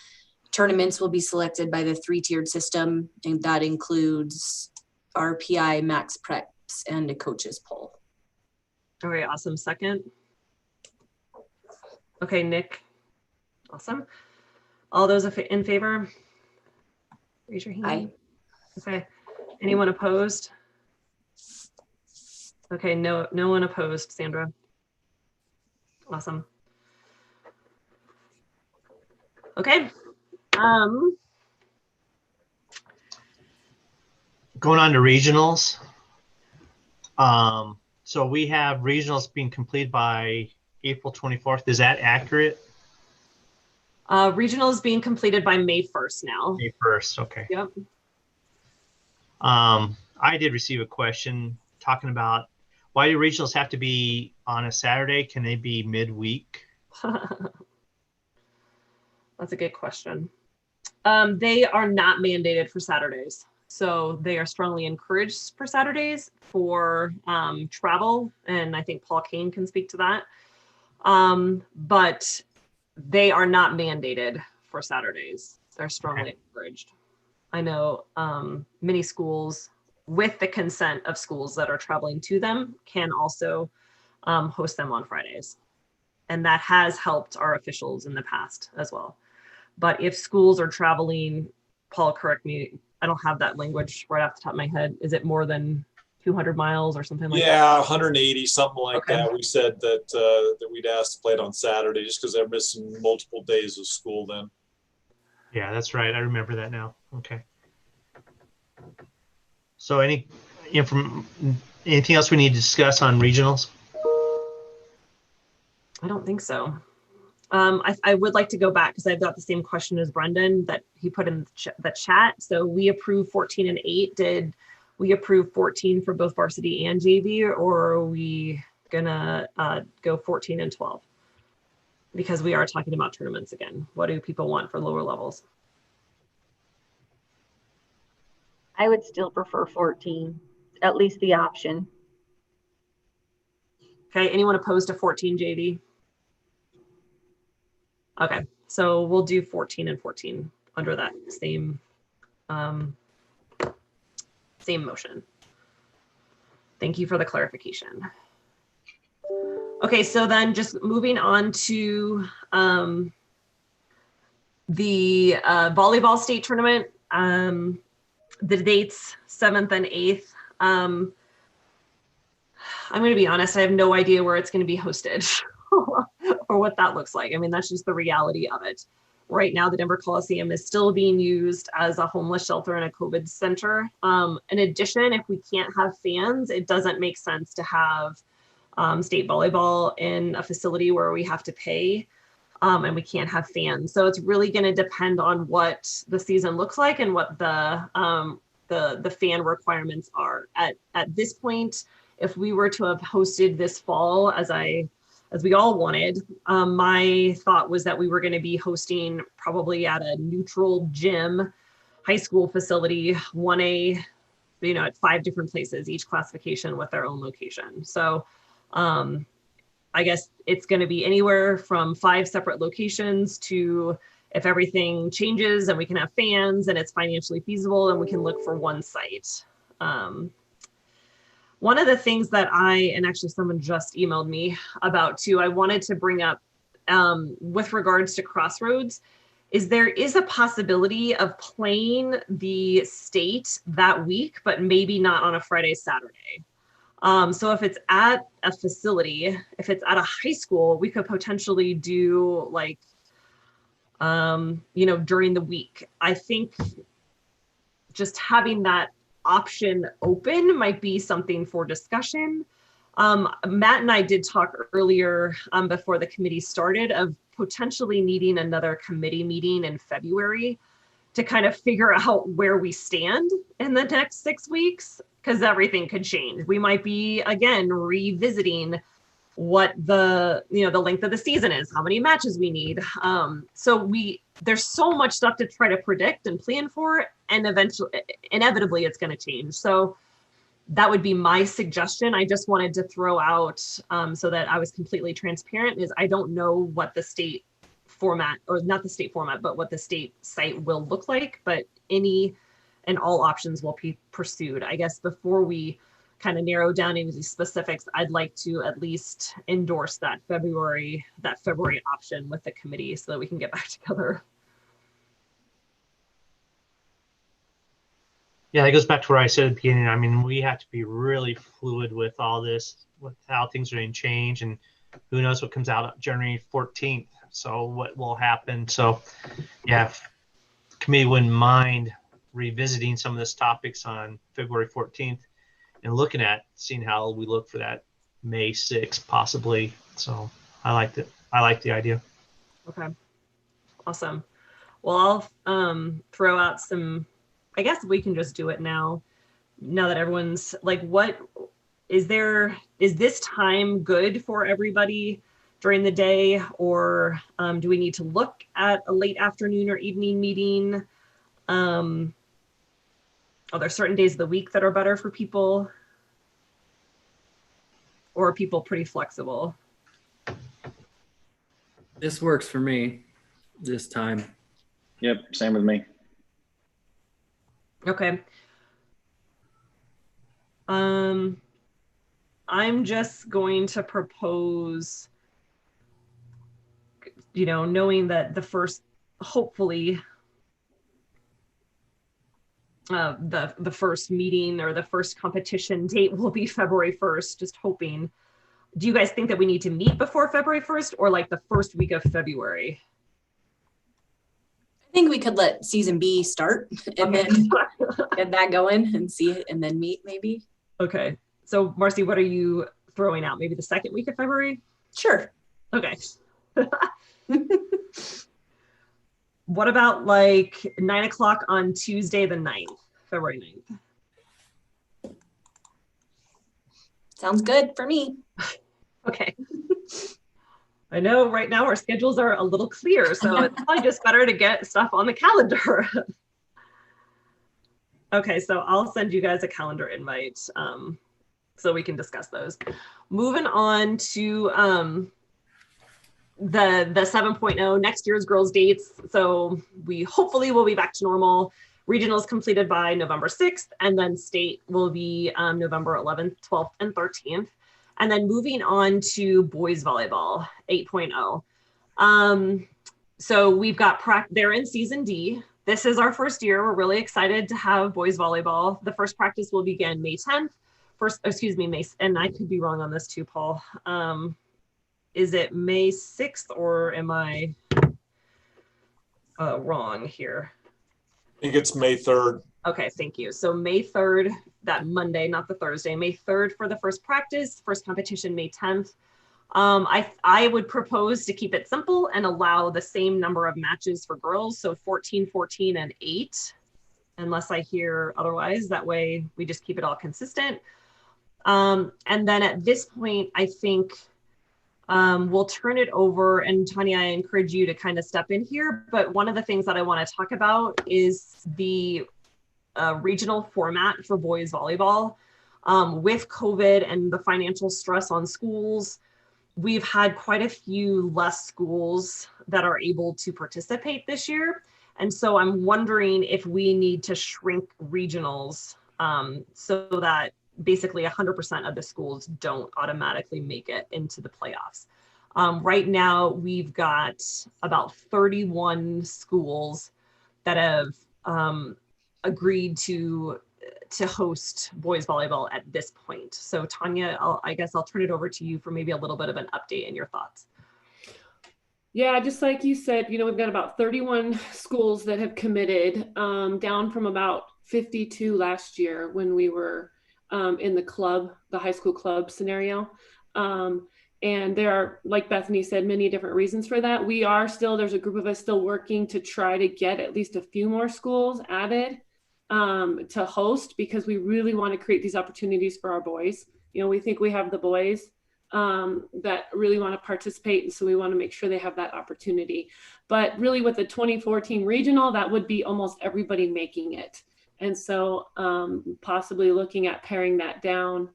tournaments will be selected by the 3-tiered system, and that includes RPI, max preps, and a coaches poll. All right, awesome. Second. Okay, Nick. Awesome. All those in favor? Raise your hand. Aye. Okay. Anyone opposed? Okay, no one opposed, Sandra. Awesome. Okay. Going on to regionals. So we have regionals being completed by April 24th. Is that accurate? Regionals being completed by May 1st now. May 1st, okay. Yep. I did receive a question talking about why do regionals have to be on a Saturday? Can they be midweek? That's a good question. They are not mandated for Saturdays. So they are strongly encouraged for Saturdays for travel. And I think Paul Kane can speak to that. But they are not mandated for Saturdays. They're strongly encouraged. I know many schools, with the consent of schools that are traveling to them, can also host them on Fridays. And that has helped our officials in the past as well. But if schools are traveling, Paul, correct me, I don't have that language right off the top of my head. Is it more than 200 miles or something like that? Yeah, 180, something like that. We said that that we'd ask to play it on Saturday just because they're missing multiple days of school then. Yeah, that's right. I remember that now. Okay. So anything else we need to discuss on regionals? I don't think so. I would like to go back because I've got the same question as Brendan that he put in the chat. So we approved 14 and 8. Did we approve 14 for both varsity and JV, or are we gonna go 14 and 12? Because we are talking about tournaments again. What do people want for lower levels? I would still prefer 14, at least the option. Okay, anyone opposed to 14 JV? Okay, so we'll do 14 and 14 under that same motion. Thank you for the clarification. Okay, so then just moving on to the volleyball state tournament, the dates 7th and 8th. I'm going to be honest, I have no idea where it's going to be hosted or what that looks like. I mean, that's just the reality of it. Right now, the Denver Coliseum is still being used as a homeless shelter and a COVID center. In addition, if we can't have fans, it doesn't make sense to have state volleyball in a facility where we have to pay and we can't have fans. So it's really going to depend on what the season looks like and what the fan requirements are. At this point, if we were to have hosted this fall, as we all wanted, my thought was that we were going to be hosting probably at a neutral gym, high school facility, 1A, at 5 different places, each classification with their own location. So I guess it's going to be anywhere from 5 separate locations to, if everything changes and we can have fans and it's financially feasible, and we can look for one site. One of the things that and actually someone just emailed me about too, I wanted to bring up with regards to Crossroads, is there is a possibility of playing the state that week, but maybe not on a Friday, Saturday. So if it's at a facility, if it's at a high school, we could potentially do like, during the week. I think just having that option open might be something for discussion. Matt and I did talk earlier before the committee started of potentially needing another committee meeting in February to kind of figure out where we stand in the next 6 weeks, because everything could change. We might be, again, revisiting what the length of the season is, how many matches we need. So there's so much stuff to try to predict and plan for, and inevitably it's going to change. So that would be my suggestion. I just wanted to throw out so that I was completely transparent, is I don't know what the state format, or not the state format, but what the state site will look like, but any and all options will be pursued. I guess before we kind of narrow down into the specifics, I'd like to at least endorse that February option with the committee so that we can get back together. Yeah, that goes back to where I said at the beginning. I mean, we have to be really fluid with all this, with how things are going to change, and who knows what comes out January 14th. So what will happen? So yeah, if the committee wouldn't mind revisiting some of these topics on February 14th and looking at seeing how we look for that May 6th possibly. So I liked it. I like the idea. Okay, awesome. Well, I'll throw out some, I guess we can just do it now that everyone's like, what is this time good for everybody during the day, or do we need to look at a late afternoon or evening meeting? Are there certain days of the week that are better for people, or are people pretty flexible? This works for me this time. Yep, same with me. Okay. I'm just going to propose, knowing that the first, hopefully, the first meeting or the first competition date will be February 1st, just hoping. Do you guys think that we need to meet before February 1st, or like the first week of February? I think we could let season B start and then get that going and see it, and then meet maybe. Okay. So Marcy, what are you throwing out? Maybe the second week of February? Sure. Okay. What about like 9 o'clock on Tuesday the 9th, February 9th? Sounds good for me. Okay. I know right now our schedules are a little clear, so it's probably just better to get stuff on the calendar. Okay, so I'll send you guys a calendar invite so we can discuss those. Moving on to the 7.0 next year's girls dates. So we hopefully will be back to normal. Regionals completed by November 6th, and then state will be November 11th, 12th, and 13th. And then moving on to boys volleyball 8.0. So we've got they're in season D. This is our first year. We're really excited to have boys volleyball. The first practice will begin May 10th. May, and I could be wrong on this too, Paul. Is it May 6th, or am I wrong here? I think it's May 3rd. Okay, thank you. So May 3rd, that Monday, not the Thursday, May 3rd for the first practice, first competition May 10th. I would propose to keep it simple and allow the same number of matches for girls, so 14, 14, and 8, unless I hear otherwise. That way we just keep it all consistent. And then at this point, I think we'll turn it over, and Tanya, I encourage you to kind of step in here, but one of the things that I want to talk about is the regional format for boys volleyball. With COVID and the financial stress on schools, we've had quite a few less schools that are able to participate this year. And so I'm wondering if we need to shrink regionals so that basically 100% of the schools don't automatically make it into the playoffs. Right now, we've got about 31 schools that have agreed to host boys volleyball at this point. So Tanya, I guess I'll turn it over to you for maybe a little bit of an update and your thoughts. Yeah, just like you said, we've got about 31 schools that have committed, down from about 52 last year when we were in the high school club scenario. And there are, like Bethany said, many different reasons for that. There's a group of us still working to try to get at least a few more schools added to host, because we really want to create these opportunities for our boys. We think we have the boys that really want to participate. And so we want to make sure they have that opportunity. But really with the 2014 regional, that would be almost everybody making it. And so possibly looking at paring that down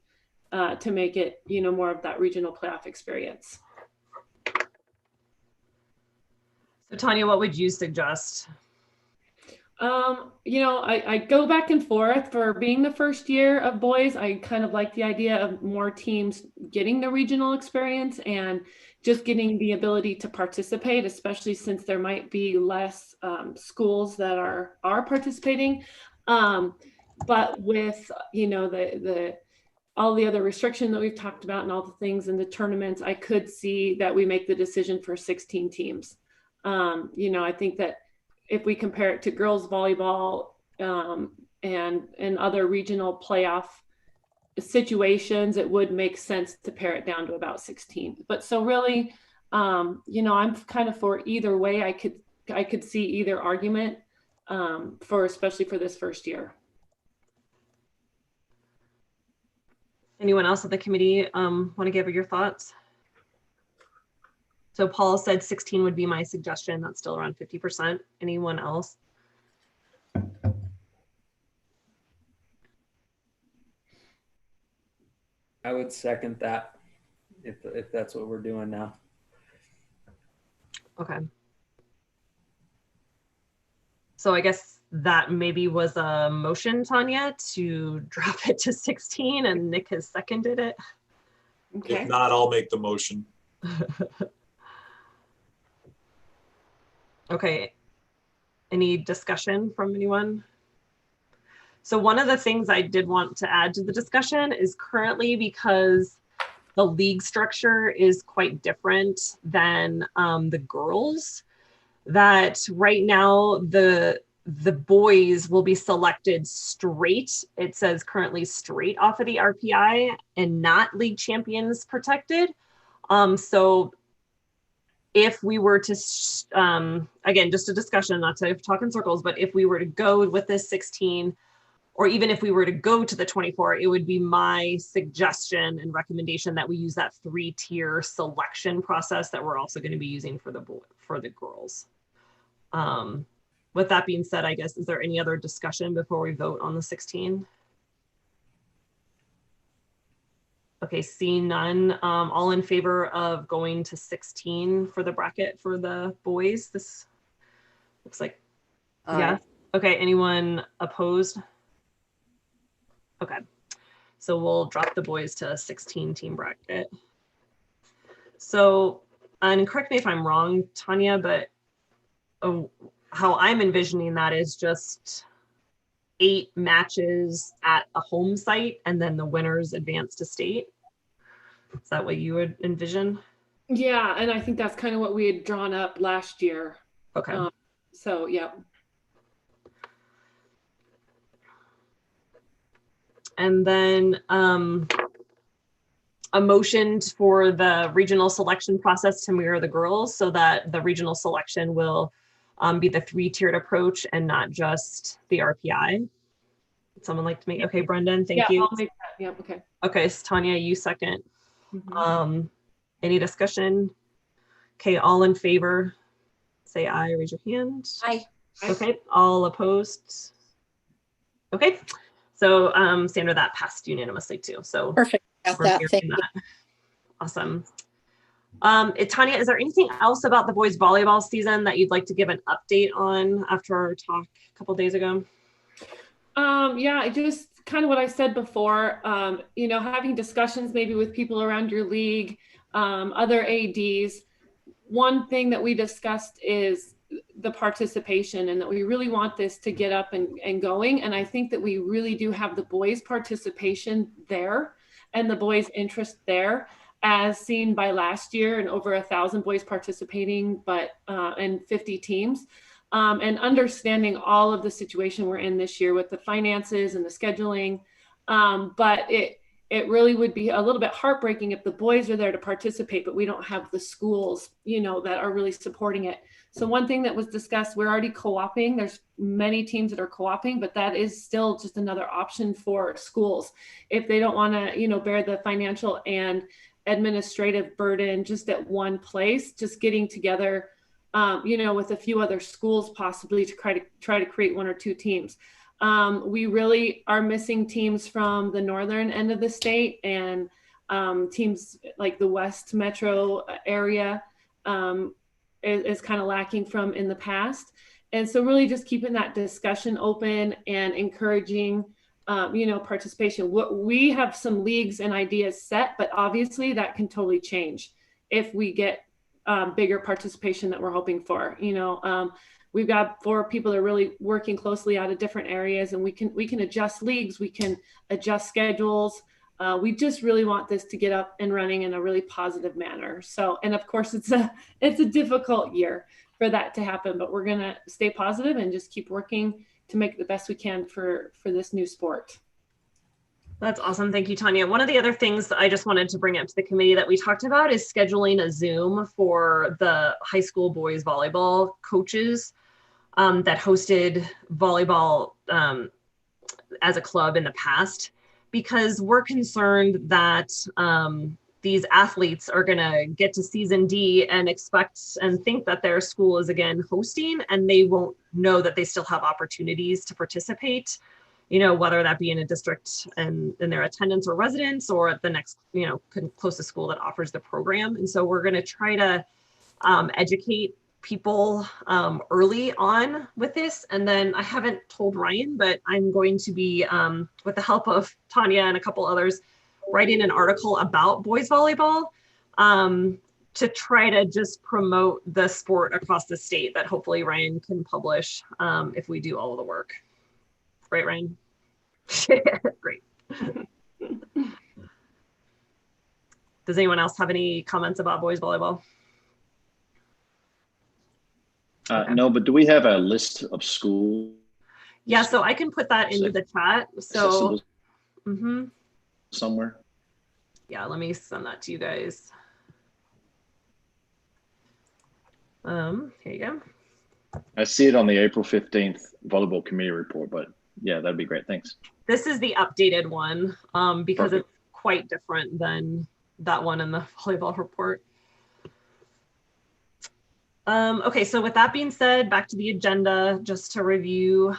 to make it, more of that regional playoff experience. So Tanya, what would you suggest? I go back and forth. For being the first year of boys, I kind of like the idea of more teams getting the regional experience and just getting the ability to participate, especially since there might be less schools that are participating. But with, all the other restriction that we've talked about and all the things in the tournaments, I could see that we make the decision for 16 teams. I think that if we compare it to girls volleyball and other regional playoff situations, it would make sense to pare it down to about 16. But so really, I'm kind of for either way. I could see either argument especially for this first year. Anyone else at the committee want to give your thoughts? So Paul said 16 would be my suggestion. That's still around 50%. Anyone else? I would second that if that's what we're doing now. Okay. So I guess that maybe was a motion, Tanya, to drop it to 16, and Nick has seconded it. Okay. If not, I'll make the motion. Okay. Any discussion from anyone? So one of the things I did want to add to the discussion is currently, because the league structure is quite different than the girls, that right now the boys will be selected straight. It says currently straight off of the RPI and not league champions protected. So if we were to, again, just a discussion, not to talk in circles, but if we were to go with this 16, or even if we were to go to the 24, it would be my suggestion and recommendation that we use that 3-tier selection process that we're also going to be using for the girls. With that being said, I guess, is there any other discussion before we vote on the 16? Okay, seeing none, all in favor of going to 16 for the bracket for the boys? This looks like, yeah. Okay, anyone opposed? Okay, so we'll drop the boys to a 16 team bracket. So, and correct me if I'm wrong, Tanya, but how I'm envisioning that is just 8 matches at a home site and then the winners advance to state. Is that what you would envision? Yeah, and I think that's kind of what we had drawn up last year. Okay. So, yeah. And then a motion for the regional selection process to mirror the girls, so that the regional selection will be the 3-tiered approach and not just the RPI. Would someone like to make? Okay, Brendan, thank you. I'll make that. Yeah, okay. Okay, so Tanya, you second. Any discussion? Okay, all in favor, say aye, raise your hand. Aye. Okay, all opposed? Okay, so Sandra, that passed unanimously too. So perfect. Got that. Thank you. Awesome. Tanya, is there anything else about the boys volleyball season that you'd like to give an update on after our talk a couple days ago? Yeah, just kind of what I said before, having discussions maybe with people around your league, other ADs. One thing that we discussed is the participation, and that we really want this to get up and going. And I think that we really do have the boys' participation there and the boys' interest there, as seen by last year, and over 1,000 boys participating, but and 50 teams. And understanding all of the situation we're in this year with the finances and the scheduling. But it really would be a little bit heartbreaking if the boys are there to participate, but we don't have the schools, that are really supporting it. So one thing that was discussed, we're already co-oping. There's many teams that are co-oping, but that is still just another option for schools. If they don't want to, bear the financial and administrative burden just at one place, just getting together, with a few other schools possibly to try to create 1 or 2 teams. We really are missing teams from the northern end of the state, and teams like the West Metro area is kind of lacking from in the past. And so really just keeping that discussion open and encouraging, participation. We have some leagues and ideas set, but obviously that can totally change if we get bigger participation that we're hoping for. We've got 4 people that are really working closely out of different areas, and we can adjust leagues, we can adjust schedules. We just really want this to get up and running in a really positive manner. So, and of course it's a difficult year for that to happen, but we're going to stay positive and just keep working to make the best we can for this new sport. That's awesome. Thank you, Tanya. One of the other things that I just wanted to bring up to the committee that we talked about is scheduling a Zoom for the high school boys volleyball coaches that hosted volleyball as a club in the past, because we're concerned that these athletes are going to get to season D and expect and think that their school is again hosting, and they won't know that they still have opportunities to participate, whether that be in a district and in their attendance or residence, or at the next, closest school that offers the program. And so we're going to try to educate people early on with this. And then I haven't told Ryan, but I'm going to be, with the help of Tanya and a couple others, writing an article about boys volleyball to try to just promote the sport across the state that hopefully Ryan can publish if we do all of the work. Right, Ryan? Great. Does anyone else have any comments about boys volleyball? Okay. No, but do we have a list of schools? Yeah, so I can put that into the chat. So, somewhere. Yeah, let me send that to you guys. Here you go. I see it on the April 15th volleyball committee report, but yeah, that'd be great. Thanks. This is the updated one because Perfect. It's quite different than that one in the volleyball report. Okay, so with that being said, back to the agenda, just to review,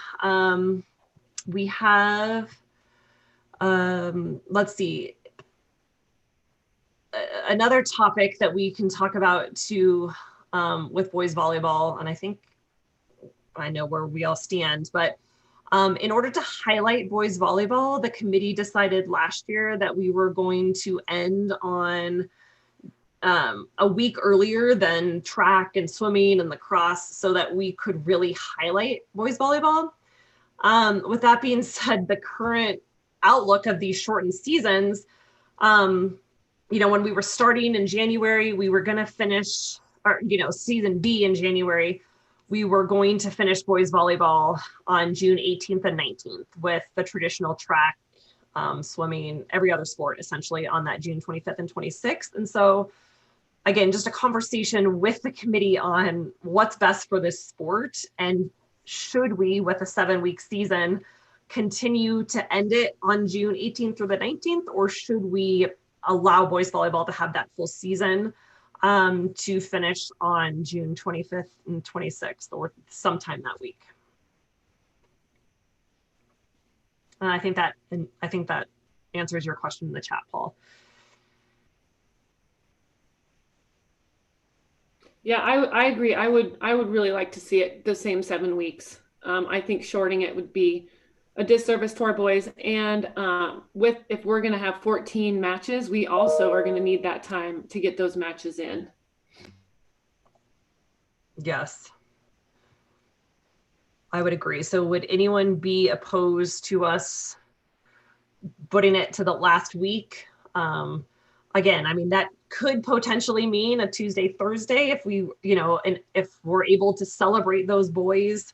we have, let's see, another topic that we can talk about too with boys volleyball, and I think I know where we all stand, but in order to highlight boys volleyball, the committee decided last year that we were going to end on a week earlier than track and swimming and lacrosse so that we could really highlight boys volleyball. With that being said, the current outlook of these shortened seasons, when we were starting in January, we were going to finish our, season B in January. We were going to finish boys volleyball on June 18th and 19th with the traditional track, swimming, every other sport essentially on that June 25th and 26th. And so again, just a conversation with the committee on what's best for this sport, and should we, with a 7-week season, continue to end it on June 18th through the 19th, or should we allow boys volleyball to have that full season to finish on June 25th and 26th, or sometime that week? And I think that answers your question in the chat, Paul. Yeah, I agree. I would really like to see it the same 7 weeks. I think shorting it would be a disservice to our boys. And if we're going to have 14 matches, we also are going to need that time to get those matches in. Yes, I would agree. So would anyone be opposed to us putting it to the last week? Again, I mean, that could potentially mean a Tuesday, Thursday if we, and if we're able to celebrate those boys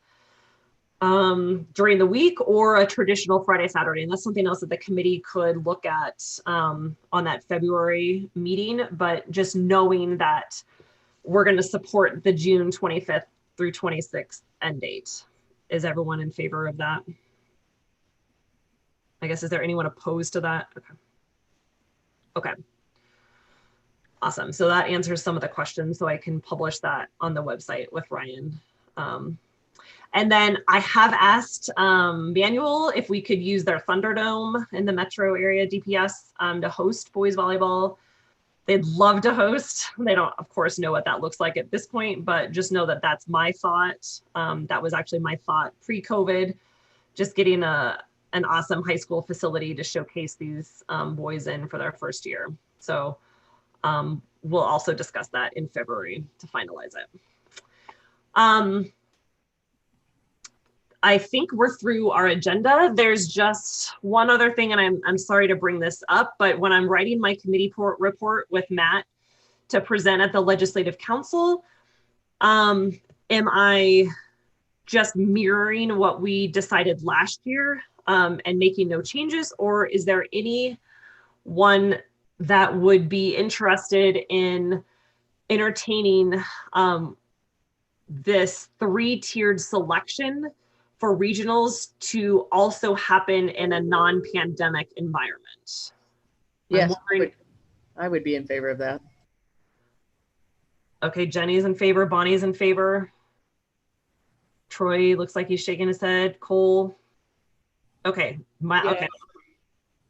during the week, or a traditional Friday, Saturday. And that's something else that the committee could look at on that February meeting. But just knowing that we're going to support the June 25th through 26th end date. Is everyone in favor of that? I guess, is there anyone opposed to that? Okay. Awesome. So that answers some of the questions, so I can publish that on the website with Ryan. And then I have asked Manual if we could use their Thunderdome in the metro area DPS to host boys volleyball. They'd love to host. They don't, of course, know what that looks like at this point, but just know that that's my thought. That was actually my thought pre-COVID, just getting an awesome high school facility to showcase these boys in for their first year. So we'll also discuss that in February to finalize it. I think we're through our agenda. There's just one other thing, and I'm sorry to bring this up, but when I'm writing my committee report with Matt to present at the Legislative Council, am I just mirroring what we decided last year and making no changes, or is there anyone that would be interested in entertaining this 3-tiered selection for regionals to also happen in a non-pandemic environment? Yes, I would be in favor of that. Okay, Jenny's in favor, Bonnie's in favor. Troy looks like he's shaking his head. Cole. Okay, okay.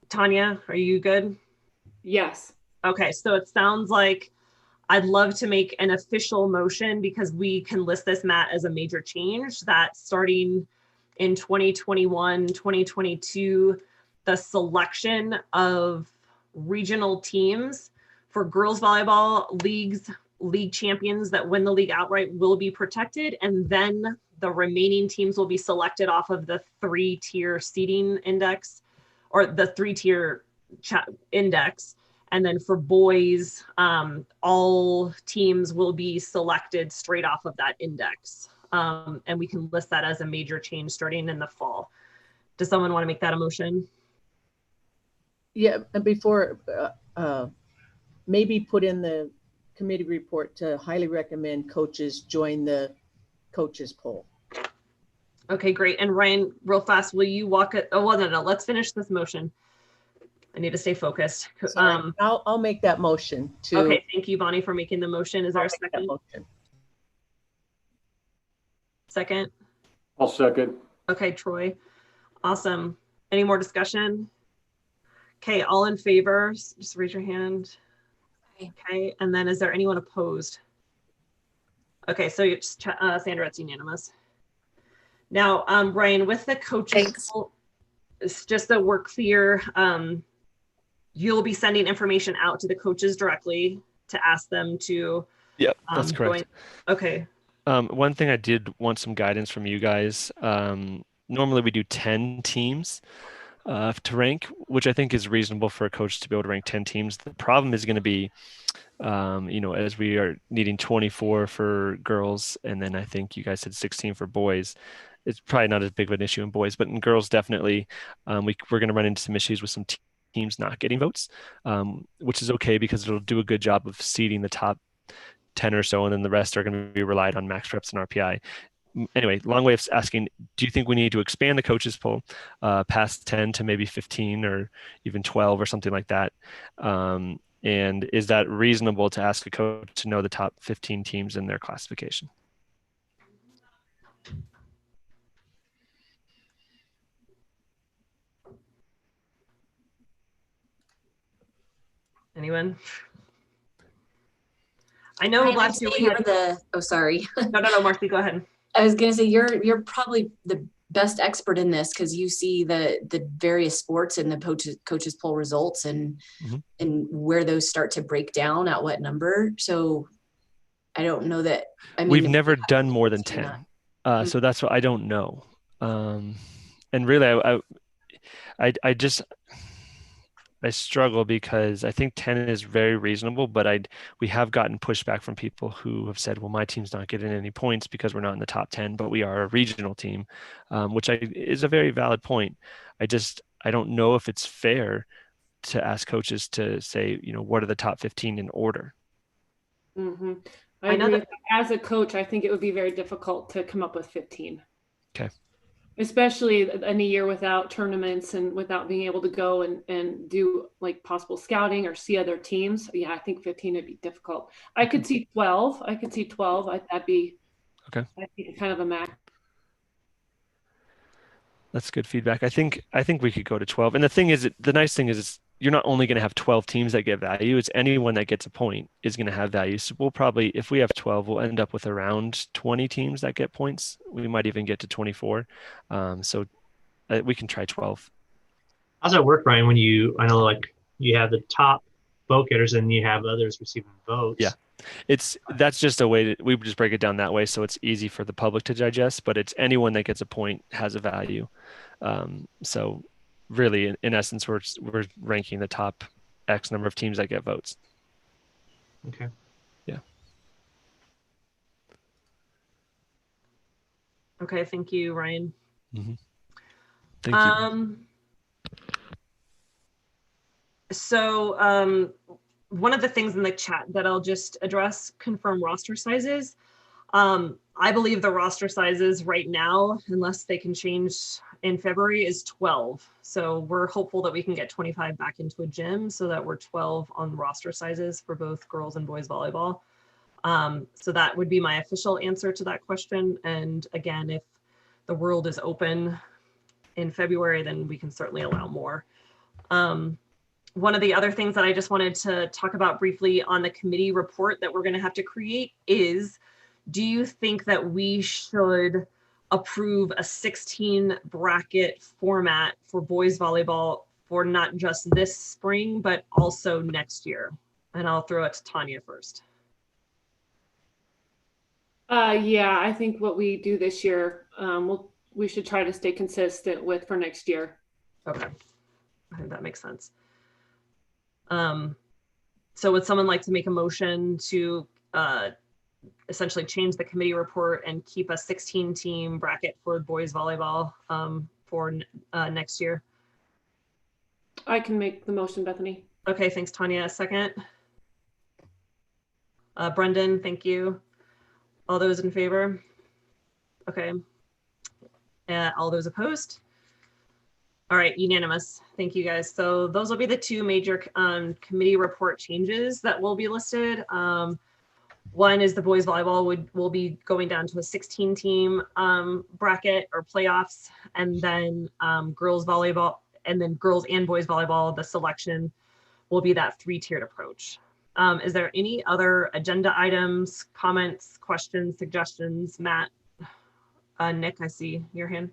Tanya, are you good? Yes. Okay, so it sounds like I'd love to make an official motion, because we can list this, Matt, as a major change, that starting in 2021, 2022, the selection of regional teams for girls volleyball league champions that win the league outright will be protected. And then the remaining teams will be selected off of the 3-tier seeding index, or the 3-tier index. And then for boys, all teams will be selected straight off of that index. And we can list that as a major change starting in the fall. Does someone want to make that a motion? Yeah, and before, maybe put in the committee report to highly recommend coaches join the coaches poll. Okay, great. And Ryan, real fast, will you walk it? Oh, well, no, let's finish this motion. I need to stay focused. I'll make that motion to. Okay, thank you, Bonnie, for making the motion. Is there a second? Second? I'll second. Okay, Troy. Awesome. Any more discussion? Okay, all in favor, just raise your hand. Okay, and then is there anyone opposed? Okay, so you're just, Sandra, it's unanimous. Now, Ryan, with the coaches, it's just so we're clear, you'll be sending information out to the coaches directly to ask them to. Yep, that's correct. Okay. One thing I did want some guidance from you guys. Normally we do 10 teams to rank, which I think is reasonable for a coach to be able to rank 10 teams. The problem is going to be, as we are needing 24 for girls, and then I think you guys said 16 for boys. It's probably not as big of an issue in boys, but in girls, definitely, we're going to run into some issues with some teams not getting votes, which is okay because it'll do a good job of seeding the top 10 or so, and then the rest are going to be relied on max reps and RPI. Anyway, long way of asking, do you think we need to expand the coaches poll past 10 to maybe 15 or even 12 or something like that? And is that reasonable to ask a coach to know the top 15 teams in their classification? Anyone? I know last year we had oh, sorry. No, Marcy, go ahead. I was going to say, you're probably the best expert in this because you see the various sports and the coaches poll results and and where those start to break down at what number. So I don't know that. I mean, we've never done more than 10. So that's what I don't know. And really, I struggle because I think 10 is very reasonable, but we have gotten pushback from people who have said, well, my team's not getting any points because we're not in the top 10, but we are a regional team, which is a very valid point. I don't know if it's fair to ask coaches to say, what are the top 15 in order? Mm-hmm. I know that as a coach, I think it would be very difficult to come up with 15. Okay. especially in a year without tournaments and without being able to go and do like possible scouting or see other teams. Yeah, I think 15 would be difficult. I could see 12. That'd be okay. I think kind of a max. That's good feedback. I think we could go to 12. And the thing is, the nice thing is you're not only going to have 12 teams that get value, it's anyone that gets a point is going to have value. So we'll probably, if we have 12, we'll end up with around 20 teams that get points. We might even get to 24. So we can try 12. How's that work, Ryan, when I know like you have the top vote getters and you have others receiving votes? Yeah. That's just a way we just break it down that way. So it's easy for the public to digest, but it's anyone that gets a point has a value. So really in essence, we're ranking the top X number of teams that get votes. Okay. Yeah. Okay. Thank you, Ryan. Mm-hmm. Thank you. So one of the things in the chat that I'll just address, confirm roster sizes. I believe the roster sizes right now, unless they can change in February, is 12. So we're hopeful that we can get 25 back into a gym so that we're 12 on roster sizes for both girls and boys volleyball. So that would be my official answer to that question. And again, if the world is open in February, then we can certainly allow more. One of the other things that I just wanted to talk about briefly on the committee report that we're going to have to create is, do you think that we should approve a 16 bracket format for boys volleyball for not just this spring, but also next year? And I'll throw it to Tanya first. Yeah, I think what we do this year, we should try to stay consistent with for next year. Okay, I think that makes sense. So would someone like to make a motion to essentially change the committee report and keep a 16-team bracket for boys volleyball for next year? I can make the motion, Bethany. Okay, thanks, Tanya. A second. Brendan, thank you. All those in favor? Okay. All those opposed? All right, unanimous. Thank you, guys. So those will be the two major committee report changes that will be listed. One is the boys volleyball will be going down to a 16-team bracket or playoffs, and then girls volleyball, and then girls and boys volleyball, the selection will be that 3-tiered approach. Is there any other agenda items, comments, questions, suggestions? Matt, Nick, I see your hand.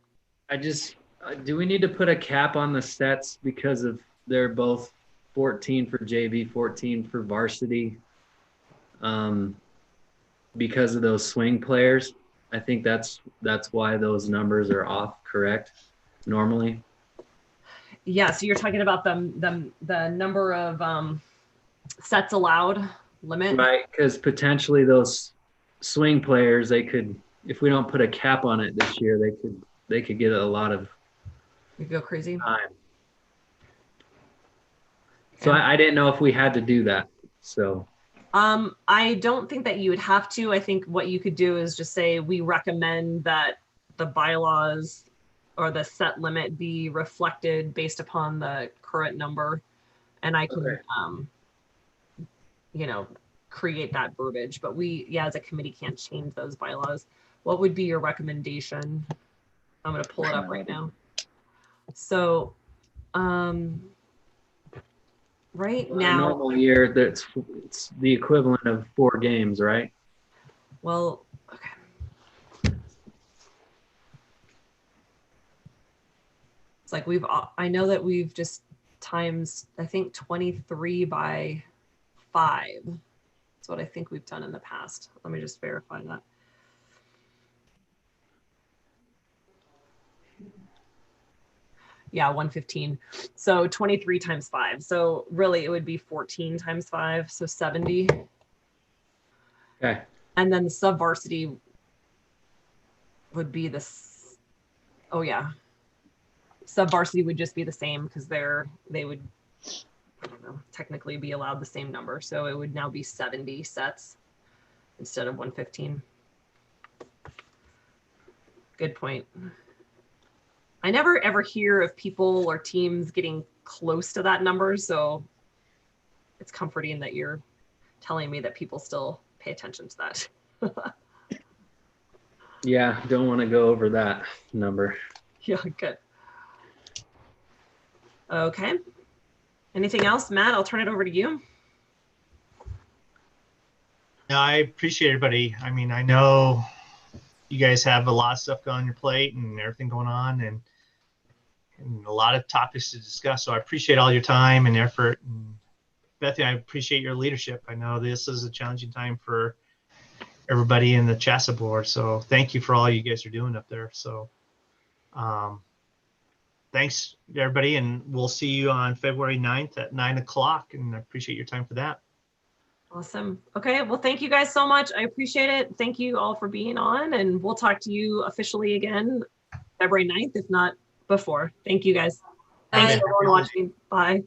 Do we need to put a cap on the sets because they're both 14 for JV, 14 for varsity? Because of those swing players, I think that's why those numbers are off, correct? Normally. Yeah, so you're talking about the number of sets allowed limit, right? Because potentially those swing players, they could, if we don't put a cap on it this year, they could get a lot of. You go crazy. Time. So I didn't know if we had to do that. So. I don't think that you would have to. I think what you could do is just say we recommend that the bylaws or the set limit be reflected based upon the current number, and I can, create that verbiage. But we, as a committee, can't change those bylaws. What would be your recommendation? I'm going to pull it up right now. So, right now, a normal year, it's the equivalent of 4 games, right? Well, okay. It's like I know that we've just times, I think 23 by 5. That's what I think we've done in the past. Let me just verify that. Yeah, 115. So 23 times 5. So really it would be 14 times 5. So 70. Okay. And then the sub varsity would be this. Oh yeah. Sub varsity would just be the same because they would, I don't know, technically be allowed the same number. So it would now be 70 sets instead of 115. Good point. I never ever hear of people or teams getting close to that number. So it's comforting that you're telling me that people still pay attention to that. Yeah, don't want to go over that number. Yeah, good. Okay. Anything else, Matt? I'll turn it over to you. No, I appreciate everybody. I mean, I know you guys have a lot of stuff on your plate and everything going on, and a lot of topics to discuss. So I appreciate all your time and effort. And Bethany, I appreciate your leadership. I know this is a challenging time for everybody in the CHSAA board. So thank you for all you guys are doing up there. So thanks everybody. And we'll see you on February 9th at 9 o'clock. And I appreciate your time for that. Awesome. Okay. Well, thank you guys so much. I appreciate it. Thank you all for being on, and we'll talk to you officially again February 9th, if not before. Thank you guys. Thanks everyone watching. Bye.